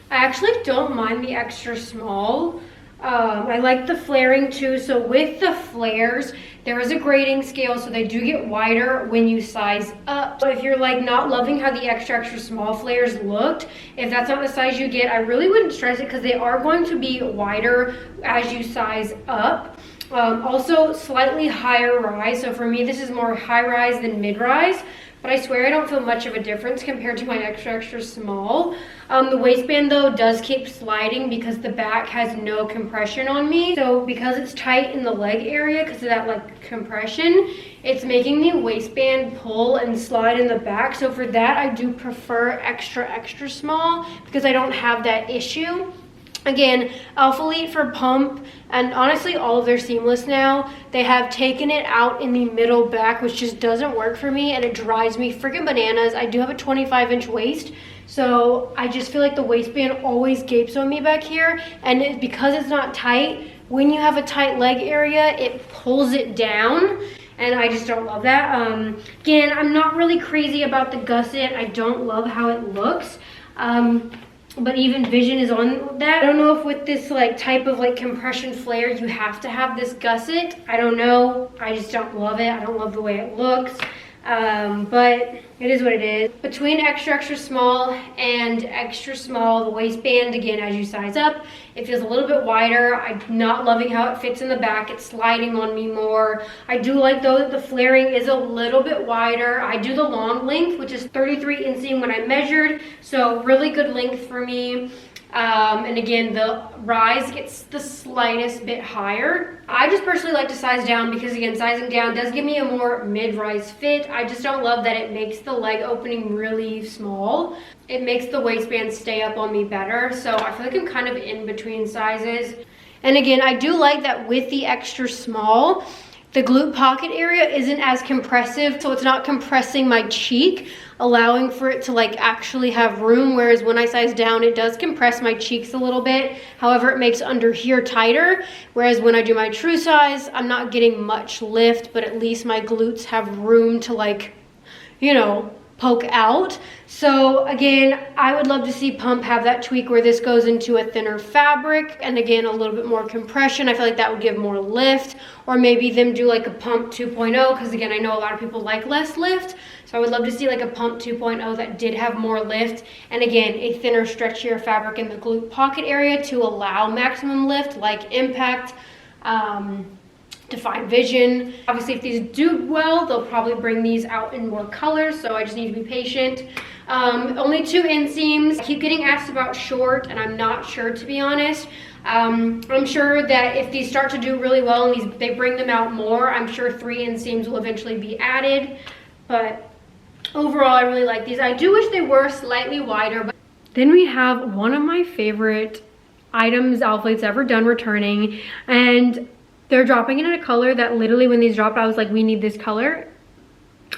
I actually don't mind the extra small. I like the flaring too. So with the flares, there is a grading scale, so they do get wider when you size up. So if you're like not loving how the extra small flares looked, if that's not the size you get, I really wouldn't stress it, because they are going to be wider as you size up. Also slightly higher rise. So for me, this is more high rise than mid rise. But I swear I don't feel much of a difference compared to my extra small. The waistband though does keep sliding because the back has no compression on me. So because it's tight in the leg area because of that like compression, it's making the waistband pull and slide in the back. So for that, I do prefer extra small because I don't have that issue. Again, Alphalete for pump, and honestly all of their seamless now, they have taken it out in the middle back, which just doesn't work for me, and it drives me freaking bananas. I do have a 25-inch waist, so I just feel like the waistband always gapes on me back here, and because it's not tight, when you have a tight leg area, it pulls it down, and I just don't love that. Again, I'm not really crazy about the gusset. I don't love how it looks. But even Vision is on that. I don't know if with this like type of like compression flare you have to have this gusset. I don't know. I just don't love it. I don't love the way it looks. But it is what it is. Between extra small and extra small, the waistband, again, as you size up, it feels a little bit wider. I'm not loving how it fits in the back. It's sliding on me more. I do like though that the flaring is a little bit wider. I do the long length, which is 33 inseam when I measured. So really good length for me. And again, the rise gets the slightest bit higher. I just personally like to size down because again, sizing down does give me a more mid-rise fit. I just don't love that it makes the leg opening really small. It makes the waistband stay up on me better. So I feel like I'm kind of in between sizes. And again, I do like that with the extra small, the glute pocket area isn't as compressive, so it's not compressing my cheek, allowing for it to like actually have room, whereas when I size down, it does compress my cheeks a little bit. However, it makes under here tighter, whereas when I do my true size, I'm not getting much lift, but at least my glutes have room to like, you know, poke out. So again, I would love to see pump have that tweak where this goes into a thinner fabric and again a little bit more compression. I feel like that would give more lift, or maybe them do like a pump 2.0, because again, I know a lot of people like less lift, so I would love to see like a pump 2.0 that did have more lift, and again a thinner, stretchier fabric in the glute pocket area to allow maximum lift, like Impact, Define Vision. Obviously, if these do well, they'll probably bring these out in more colors, so I just need to be patient. Only 2 inseams. I keep getting asked about short, and I'm not sure, to be honest. I'm sure that if these start to do really well and they bring them out more, I'm sure 3 inseams will eventually be added. But overall, I really like these. I do wish they were slightly wider. But then we have one of my favorite items Alphalete's ever done returning, and they're dropping it in a color that literally when these dropped, I was like, we need this color.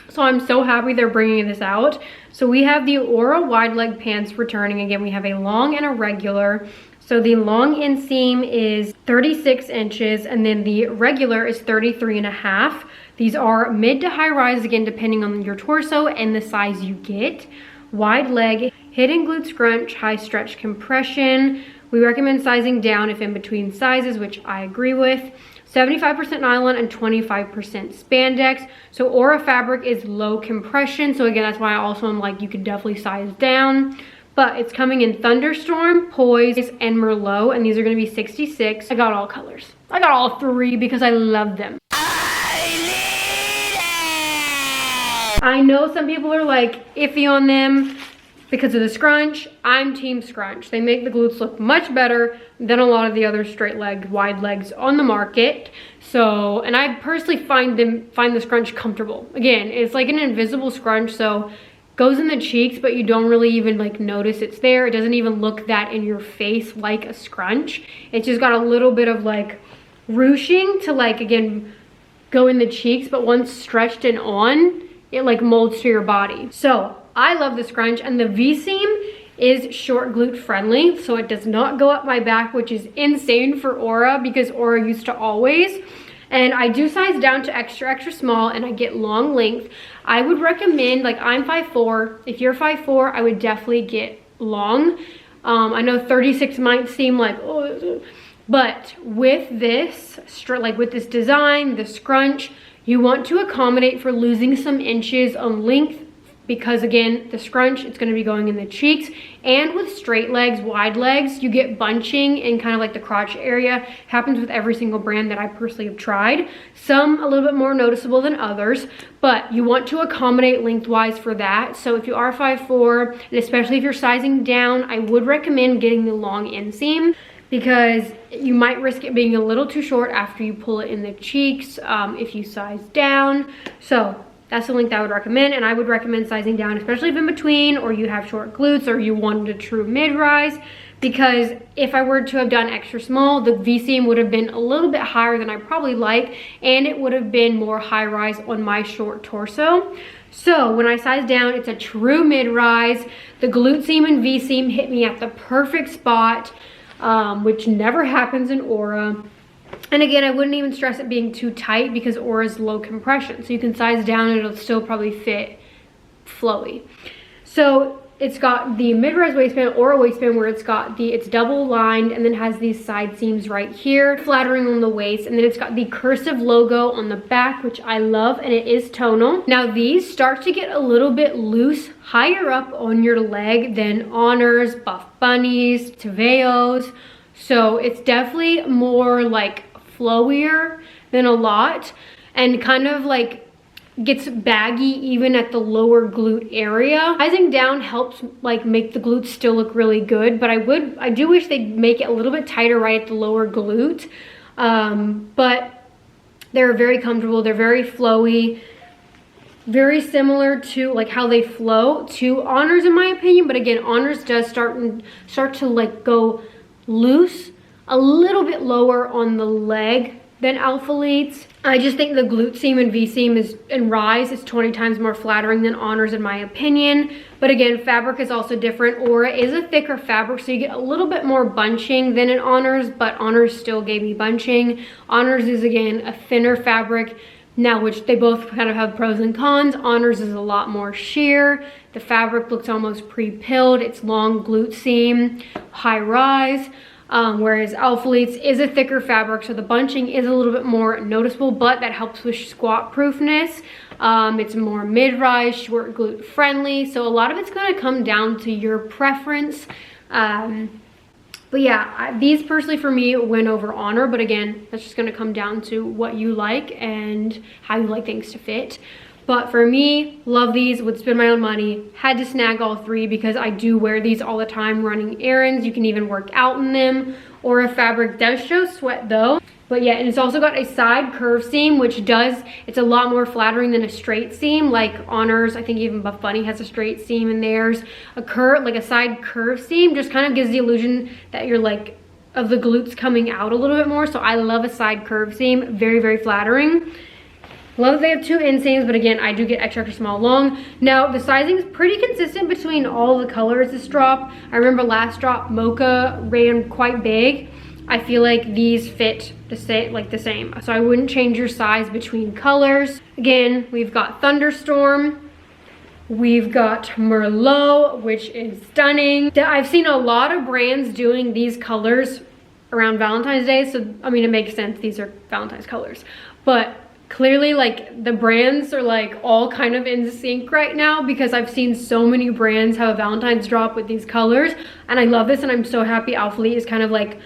So I'm so happy they're bringing this out. So we have the Aura wide leg pants returning. Again, we have a long and a regular. So the long inseam is 36 inches and then the regular is 33.5. These are mid to high rise, again, depending on your torso and the size you get. Wide leg, hidden glute scrunch, high stretch compression. We recommend sizing down if in between sizes, which I agree with. 75% nylon and 25% spandex. So Aura fabric is low compression. So again, that's why I also am like, you could definitely size down. But it's coming in Thunderstorm, Poise, and Merlot. And these are gonna be 66. I got all colors. I got all three because I love them. I know some people are like iffy on them because of the scrunch. I'm team scrunch. They make the glutes look much better than a lot of the other straight leg, wide legs on the market. So, and I personally find the scrunch comfortable. Again, it's like an invisible scrunch, so goes in the cheeks, but you don't really even like notice it's there. It doesn't even look that in your face like a scrunch. It's just got a little bit of like ruching to like, again, go in the cheeks, but once stretched and on, it like molds to your body. So I love the scrunch, and the V-seam is short glute friendly, so it does not go up my back, which is insane for Aura because Aura used to always. And I do size down to extra, extra small, and I get long length. I would recommend, like I'm 5'4", if you're 5'4", I would definitely get long. I know 36 might seem like, oh, but with this, like with this design, the scrunch, you want to accommodate for losing some inches on length because again, the scrunch, it's gonna be going in the cheeks. And with straight legs, wide legs, you get bunching in kind of like the crotch area. Happens with every single brand that I personally have tried. Some a little bit more noticeable than others, but you want to accommodate lengthwise for that. So if you are 5'4", and especially if you're sizing down, I would recommend getting the long inseam because you might risk it being a little too short after you pull it in the cheeks if you size down. So that's the length I would recommend, and I would recommend sizing down, especially if in between or you have short glutes or you wanted a true mid-rise, because if I were to have done extra small, the V-seam would have been a little bit higher than I probably like, and it would have been more high-rise on my short torso. So when I size down, it's a true mid-rise. The glute seam and V-seam hit me at the perfect spot, which never happens in Aura. And again, I wouldn't even stress it being too tight because Aura is low compression. So you can size down and it'll still probably fit flowy. So it's got the mid-rise waistband, Aura waistband, where it's double lined and then has these side seams right here, flattering on the waist. And then it's got the cursive logo on the back, which I love, and it is tonal. Now these start to get a little bit loose higher up on your leg than Honors, Buff Bunnies, TEVEOs. So it's definitely more like flowier than a lot, and kind of like gets baggy even at the lower glute area. Sizing down helps like make the glutes still look really good, but I do wish they'd make it a little bit tighter right at the lower glute. But they're very comfortable, they're very flowy, very similar to like how they flow to Honors in my opinion. But again, Honors does start to like go loose a little bit lower on the leg than Alphalete's. I just think the glute seam and V-seam and rise is 20 times more flattering than Honors in my opinion. But again, fabric is also different. Aura is a thicker fabric, so you get a little bit more bunching than in Honors, but Honors still gave me bunching. Honors is again a thinner fabric. Now, which they both kind of have pros and cons. Honors is a lot more sheer. The fabric looks almost pre-pilled. It's long glute seam, high rise. Whereas Alphalete's is a thicker fabric, so the bunching is a little bit more noticeable, but that helps with squat proofness. It's more mid-rise, short glute friendly, so a lot of it's going to come down to your preference. But yeah, these personally for me win over Honor, but again, that's just going to come down to what you like and how you like things to fit. But for me, love these, would spend my own money, had to snag all three because I do wear these all the time running errands. You can even work out in them. Aura fabric does show sweat though. But yeah, and it's also got a side curve seam, which it's a lot more flattering than a straight seam. Like Honors, I think even Buff Bunny has a straight seam in theirs. A curve, like a side curve seam, just kind of gives the illusion that you're like, of the glutes coming out a little bit more. So I love a side curve seam, very, very flattering. Love that they have 2 inseams, but again, I do get extra, extra small long. Now, the sizing is pretty consistent between all the colors this drop. I remember last drop, Mocha ran quite big. I feel like these fit the same. So I wouldn't change your size between colors. Again, we've got Thunderstorm. We've got Merlot, which is stunning. I've seen a lot of brands doing these colors around Valentine's Day. So, I mean, it makes sense. These are Valentine's colors. But clearly, like, the brands are like all kind of in sync right now, because I've seen so many brands have a Valentine's drop with these colors, and I love this, and I'm so happy Alphalete is kind of like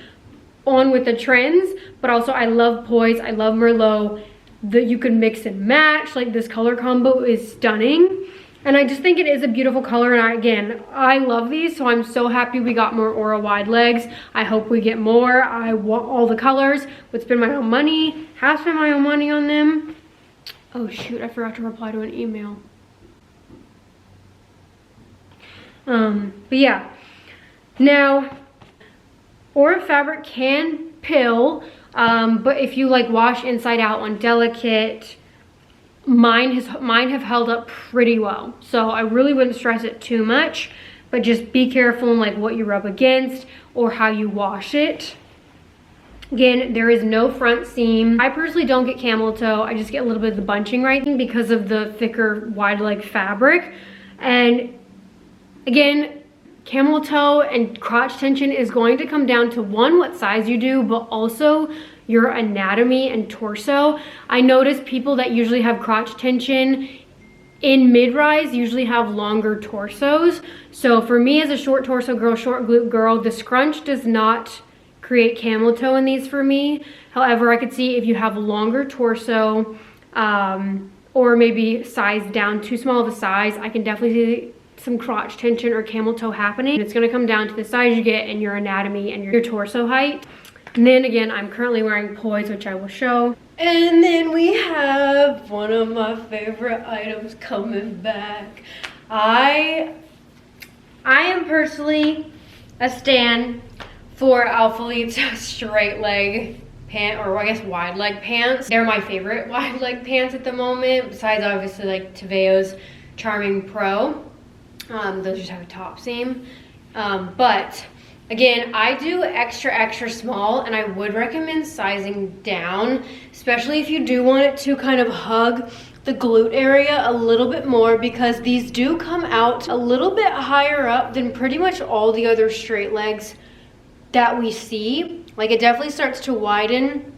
on with the trends. But also I love Poise, I love Merlot, that you could mix and match. Like, this color combo is stunning, and I just think it is a beautiful color. And I love these, so I'm so happy we got more Aura wide legs. I hope we get more. I want all the colors. Would spend my own money, have spent my own money on them. Oh shoot, I forgot to reply to an email. But yeah, now Aura fabric can pill, but if you like wash inside out on delicate, mine have held up pretty well, so I really wouldn't stress it too much. But just be careful in like what you rub against or how you wash it. Again, there is no front seam. I personally don't get camel toe. I just get a little bit of the bunching right because of the thicker wide leg fabric. And again, camel toe and crotch tension is going to come down to, one, what size you do, but also your anatomy and torso. I notice people that usually have crotch tension in mid-rise usually have longer torsos. So for me as a short torso girl, short glute girl, the scrunch does not create camel toe in these for me. However, I could see if you have a longer torso, or maybe size down too small of a size, I can definitely see some crotch tension or camel toe happening. It's gonna come down to the size you get and your anatomy and your torso height. And then again, I'm currently wearing Poise, which I will show. And then we have one of my favorite items coming back. I am personally a stan for Alphalete's straight leg pant, or I guess wide leg pants. They're my favorite wide leg pants at the moment, besides obviously like TEVEO's Charming Pro. Those just have a top seam. But again, I do extra small, and I would recommend sizing down, especially if you do want it to kind of hug the glute area a little bit more, because these do come out a little bit higher up than pretty much all the other straight legs that we see. Like, it definitely starts to widen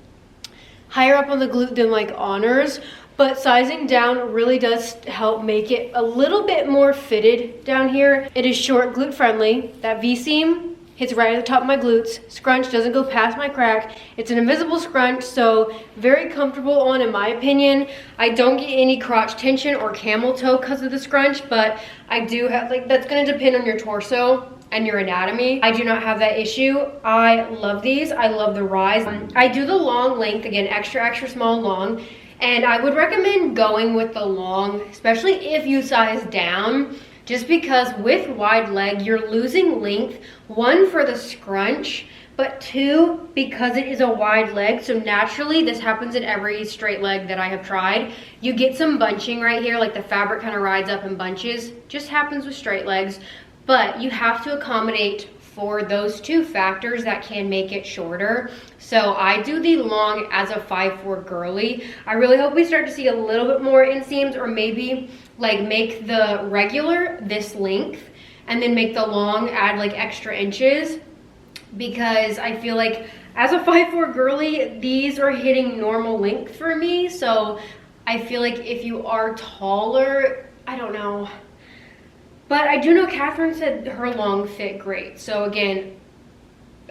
higher up on the glute than like Honors, but sizing down really does help make it a little bit more fitted down here. It is short glute friendly. That V-seam hits right at the top of my glutes. Scrunch doesn't go past my crack. It's an invisible scrunch, so very comfortable on, in my opinion. I don't get any crotch tension or camel toe because of the scrunch, but I do have, like, that's gonna depend on your torso and your anatomy. I do not have that issue. I love these. I love the rise. I do the long length, again, extra small long, and I would recommend going with the long, especially if you size down, just because with wide leg, you're losing length, one, for the scrunch, but two, because it is a wide leg. So naturally, this happens in every straight leg that I have tried. You get some bunching right here, like the fabric kind of rides up and bunches. Just happens with straight legs. But you have to accommodate for those two factors that can make it shorter. So I do the long as a 5'4" girly. I really hope we start to see a little bit more inseams, or maybe like make the regular this length and then make the long add like extra inches, because I feel like as a 5'4" girly, these are hitting normal length for me. So I feel like if you are taller, I don't know. But I do know Catherine said her long fit great. So again,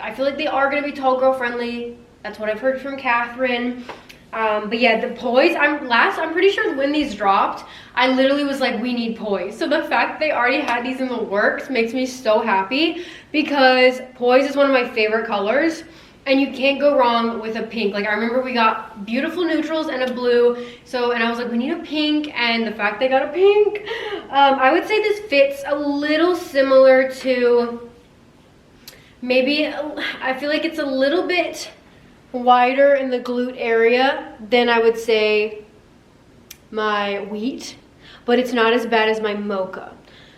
I feel like they are gonna be tall girl friendly. That's what I've heard from Catherine. But yeah, the Poise, I'm pretty sure when these dropped, I literally was like, we need Poise. So the fact they already had these in the works makes me so happy, because Poise is one of my favorite colors. And you can't go wrong with a pink. Like, I remember we got beautiful neutrals and a blue. And I was like, we need a pink. And the fact they got a pink, I would say this fits a little similar to maybe, I feel like it's a little bit wider in the glute area than I would say my wheat, but it's not as bad as my mocha.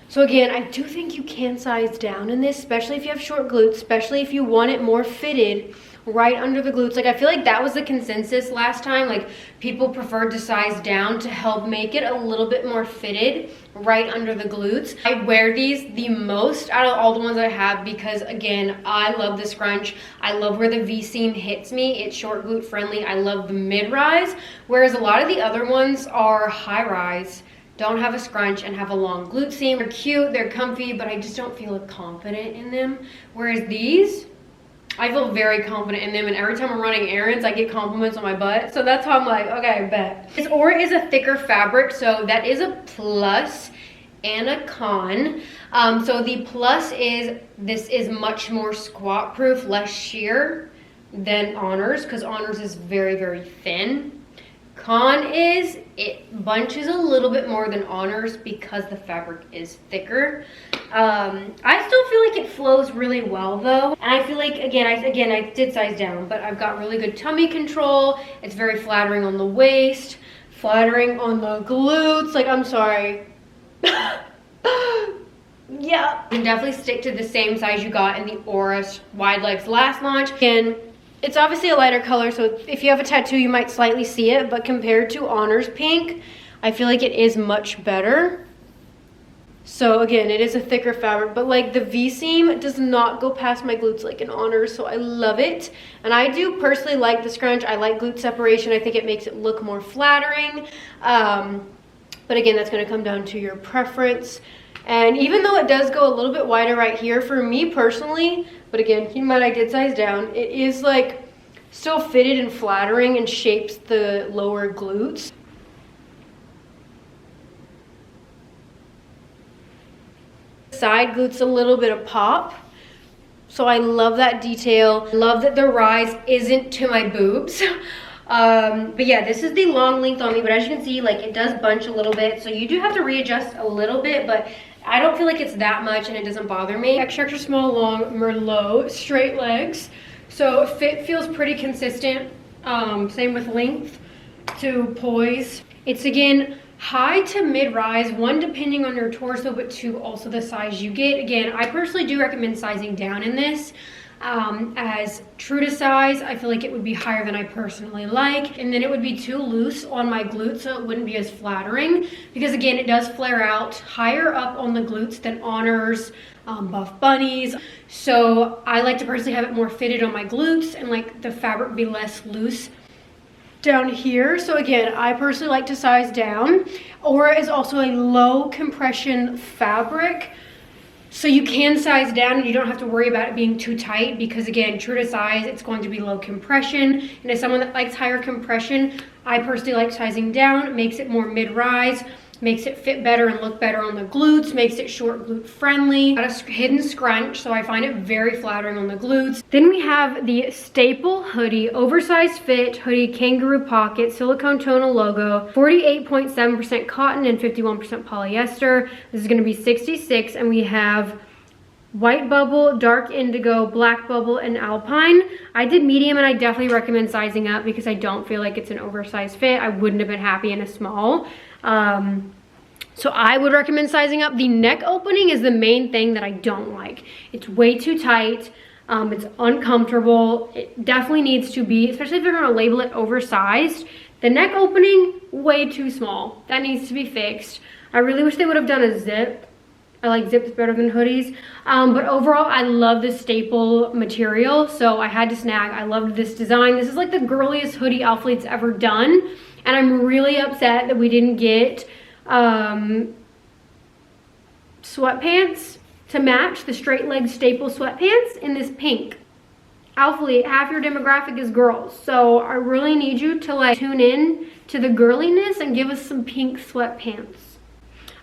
So again, I do think you can size down in this, especially if you have short glutes, especially if you want it more fitted right under the glutes. Like, I feel like that was the consensus last time. Like, people preferred to size down to help make it a little bit more fitted right under the glutes. I wear these the most out of all the ones I have because, again, I love the scrunch. I love where the V-seam hits me. It's short glute friendly. I love the mid-rise, whereas a lot of the other ones are high-rise, don't have a scrunch, and have a long glute seam. They're cute, they're comfy, but I just don't feel confident in them. Whereas these, I feel very confident in them, and every time I'm running errands, I get compliments on my butt. So that's how I'm like, okay, I bet. This Aura is a thicker fabric, so that is a plus and a con. So the plus is this is much more squat proof, less sheer than Honors, because Honors is very, very thin. Con is it bunches a little bit more than Honors because the fabric is thicker. I still feel like it flows really well though, and I feel like again I did size down, but I've got really good tummy control. It's very flattering on the waist, flattering on the glutes. Like, I'm sorry. Yeah, you can definitely stick to the same size you got in the Aura wide legs last launch. And it's obviously a lighter color, so if you have a tattoo, you might slightly see it, but compared to Honors pink, I feel like it is much better. So again, it is a thicker fabric, but like the V-seam does not go past my glutes like in Honors, so I love it. And I do personally like the scrunch. I like glute separation. I think it makes it look more flattering. But again, that's gonna come down to your preference. And even though it does go a little bit wider right here, for me personally, but again, keep in mind I did size down, it is like still fitted and flattering and shapes the lower glutes. Side glutes a little bit of pop. So I love that detail. Love that the rise isn't to my boobs. But yeah, this is the long length on me, but as you can see, like, it does bunch a little bit, so you do have to readjust a little bit, but I don't feel like it's that much and it doesn't bother me. Extra small long Merlot straight legs, so fit feels pretty consistent. Same with length to poise. It's again high to mid-rise, one depending on your torso, but two also the size you get. Again, I personally do recommend sizing down in this. As true to size, I feel like it would be higher than I personally like, and then it would be too loose on my glutes, so it wouldn't be as flattering, because again, it does flare out higher up on the glutes than Honors, Buff Bunnies. So I like to personally have it more fitted on my glutes and like the fabric be less loose down here. So again, I personally like to size down. Aura is also a low compression fabric, so you can size down and you don't have to worry about it being too tight, because again, true to size, it's going to be low compression. And as someone that likes higher compression, I personally like sizing down. It makes it more mid-rise, makes it fit better and look better on the glutes, makes it short glute friendly. Got a hidden scrunch, so I find it very flattering on the glutes. Then we have the staple hoodie, oversized fit hoodie, kangaroo pocket, silicone tonal logo, 48.7% cotton and 51% polyester. This is gonna be $66, and we have white bubble, dark indigo, black bubble, and alpine. I did medium, and I definitely recommend sizing up because I don't feel like it's an oversized fit. I wouldn't have been happy in a small. So I would recommend sizing up. The neck opening is the main thing that I don't like. It's way too tight. It's uncomfortable. It definitely needs to be, especially if you're gonna label it oversized. The neck opening, way too small. That needs to be fixed. I really wish they would have done a zip. I like zips better than hoodies. But overall, I love this staple material, so I had to snag. I loved this design. This is like the girliest hoodie Alphalete's ever done, and I'm really upset that we didn't get sweatpants to match the straight leg staple sweatpants in this pink. Alphalete, half your demographic is girls, so I really need you to like tune in to the girliness and give us some pink sweatpants.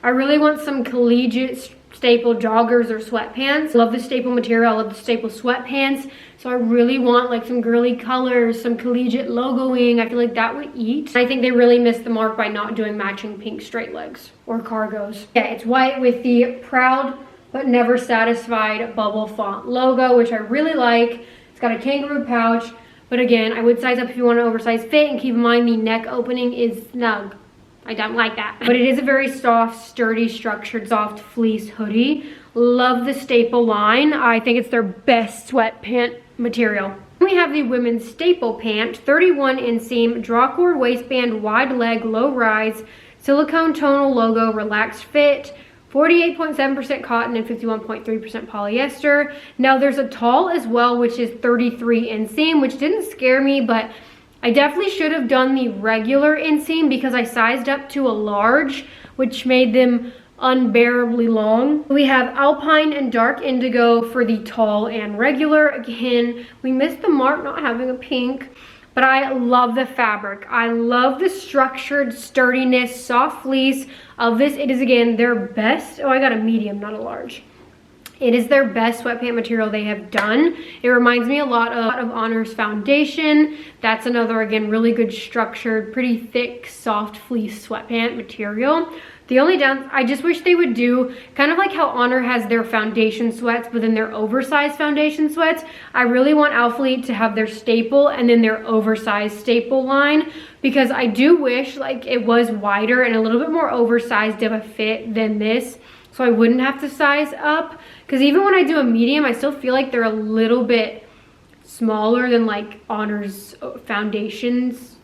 I really want some collegiate staple joggers or sweatpants. Love the staple material, I love the staple sweatpants. So I really want like some girly colors, some collegiate logoing. I feel like that would eat. I think they really missed the mark by not doing matching pink straight legs or cargos. Yeah, it's white with the proud but never satisfied bubble font logo, which I really like. It's got a kangaroo pouch, but again, I would size up if you want an oversized fit, and keep in mind the neck opening is snug. I don't like that. But it is a very soft, sturdy, structured, soft fleece hoodie. Love the staple line. I think it's their best sweatpant material. We have the women's staple pant, 31 inseam, drawcord waistband, wide leg, low rise, silicone tonal logo, relaxed fit, 48.7% cotton and 51.3% polyester. Now there's a tall as well, which is 33 inseam, which didn't scare me, but I definitely should have done the regular inseam because I sized up to a large, which made them unbearably long. We have alpine and dark indigo for the tall and regular. Again, we missed the mark not having a pink, but I love the fabric. I love the structured sturdiness, soft fleece of this. It is, again, their best. Oh, I got a medium, not a large. It is their best sweatpant material they have done. It reminds me a lot of Honor's foundation. That's another, again, really good structured, pretty thick, soft fleece sweatpant material. The only I just wish they would do kind of like how Honor has their foundation sweats, but then their oversized foundation sweats. I really want Alphalete to have their staple and then their oversized staple line, because I do wish like it was wider and a little bit more oversized of a fit than this, so I wouldn't have to size up. Because even when I do a medium, I still feel like they're a little bit smaller than like Honor's foundations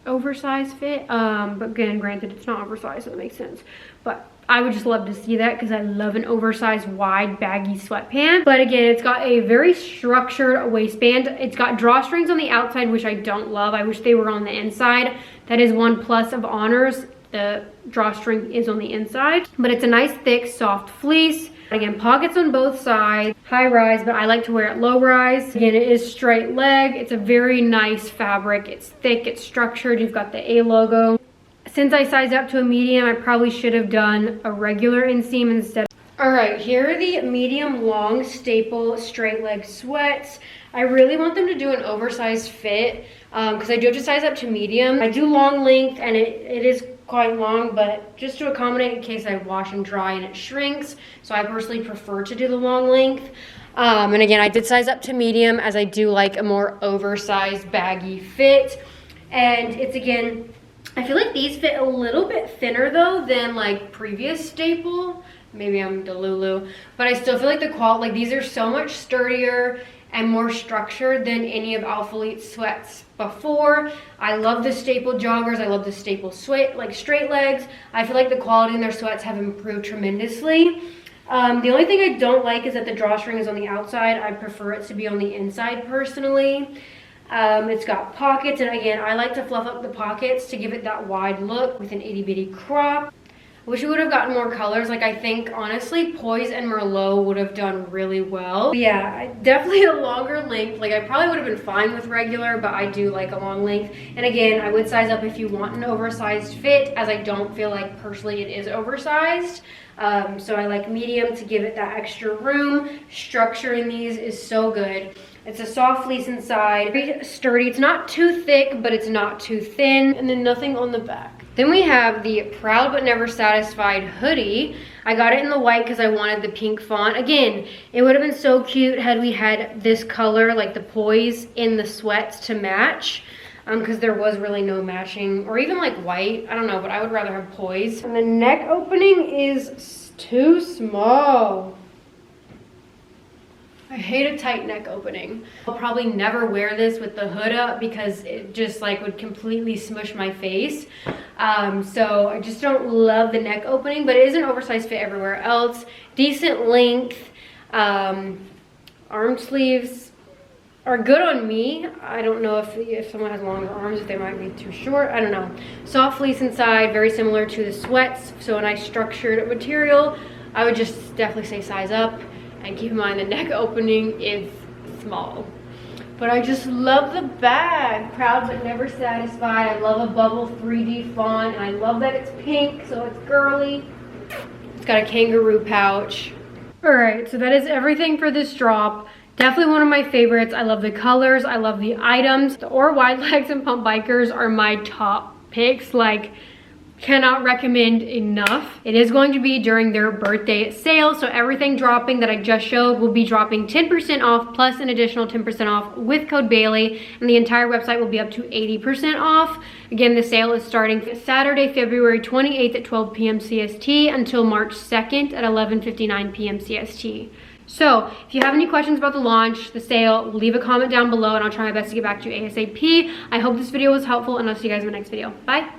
oversized fit. But again, granted, it's not oversized, so that makes sense. But I would just love to see that because I love an oversized, wide, baggy sweatpant. But again, it's got a very structured waistband. It's got drawstrings on the outside, which I don't love. I wish they were on the inside. That is one plus of Honor's. The drawstring is on the inside, but it's a nice, thick, soft fleece. Again, pockets on both sides, high rise, but I like to wear it low rise. Again, it is straight leg. It's a very nice fabric. It's thick, it's structured. You've got the A logo. Since I sized up to a medium, I probably should have done a regular inseam instead. All right, here are the medium long staple straight leg sweats. I really want them to do an oversized fit because I do have to size up to medium. I do long length and it is quite long, but just to accommodate in case I wash and dry and it shrinks. So I personally prefer to do the long length. And again, I did size up to medium as I do like a more oversized baggy fit. And it's, again, I feel like these fit a little bit thinner though than like previous staple. Maybe I'm Delulu, but I still feel like the quality, like these are so much sturdier and more structured than any of Alphalete's sweats before. I love the staple joggers. I love the staple sweat, like straight legs. I feel like the quality in their sweats have improved tremendously. The only thing I don't like is that the drawstring is on the outside. I prefer it to be on the inside personally. It's got pockets, and again, I like to fluff up the pockets to give it that wide look with an itty bitty crop. I wish we would have gotten more colors. Like, I think honestly Poise and Merlot would have done really well. But yeah, definitely a longer length. Like, I probably would have been fine with regular, but I do like a long length. And again, I would size up if you want an oversized fit, as I don't feel like personally it is oversized. So I like medium to give it that extra room. Structure in these is so good. It's a soft fleece inside, very sturdy. It's not too thick, but it's not too thin. And then nothing on the back. Then we have the Proud But Never Satisfied hoodie. I got it in the white because I wanted the pink font. Again, it would have been so cute had we had this color, like the Poise, in the sweats to match. Because there was really no matching, or even like white. I don't know, but I would rather have Poise. And the neck opening is too small. I hate a tight neck opening. I'll probably never wear this with the hood up because it just like would completely smush my face. So I just don't love the neck opening, but it is an oversized fit everywhere else. Decent length. Arm sleeves are good on me. I don't know if someone has longer arms, if they might be too short. I don't know. Soft fleece inside, very similar to the sweats. So a nice structured material. I would just definitely say size up. And keep in mind the neck opening is small. But I just love the bag. Proud But Never Satisfied. I love a bubble 3D font. And I love that it's pink, so it's girly. It's got a kangaroo pouch. All right, so that is everything for this drop. Definitely one of my favorites. I love the colors, I love the items. The Or wide legs and pump bikers are my top picks. Like, cannot recommend enough. It is going to be during their birthday sale, so everything dropping that I just showed will be dropping 10% off plus an additional 10% off with code Bailey, and the entire website will be up to 80% off. Again, the sale is starting Saturday, February 28th at 12 p.m. CST until March 2nd at 11:59 p.m. CST. So if you have any questions about the launch, the sale, leave a comment down below and I'll try my best to get back to you ASAP. I hope this video was helpful and I'll see you guys in my next video. Bye.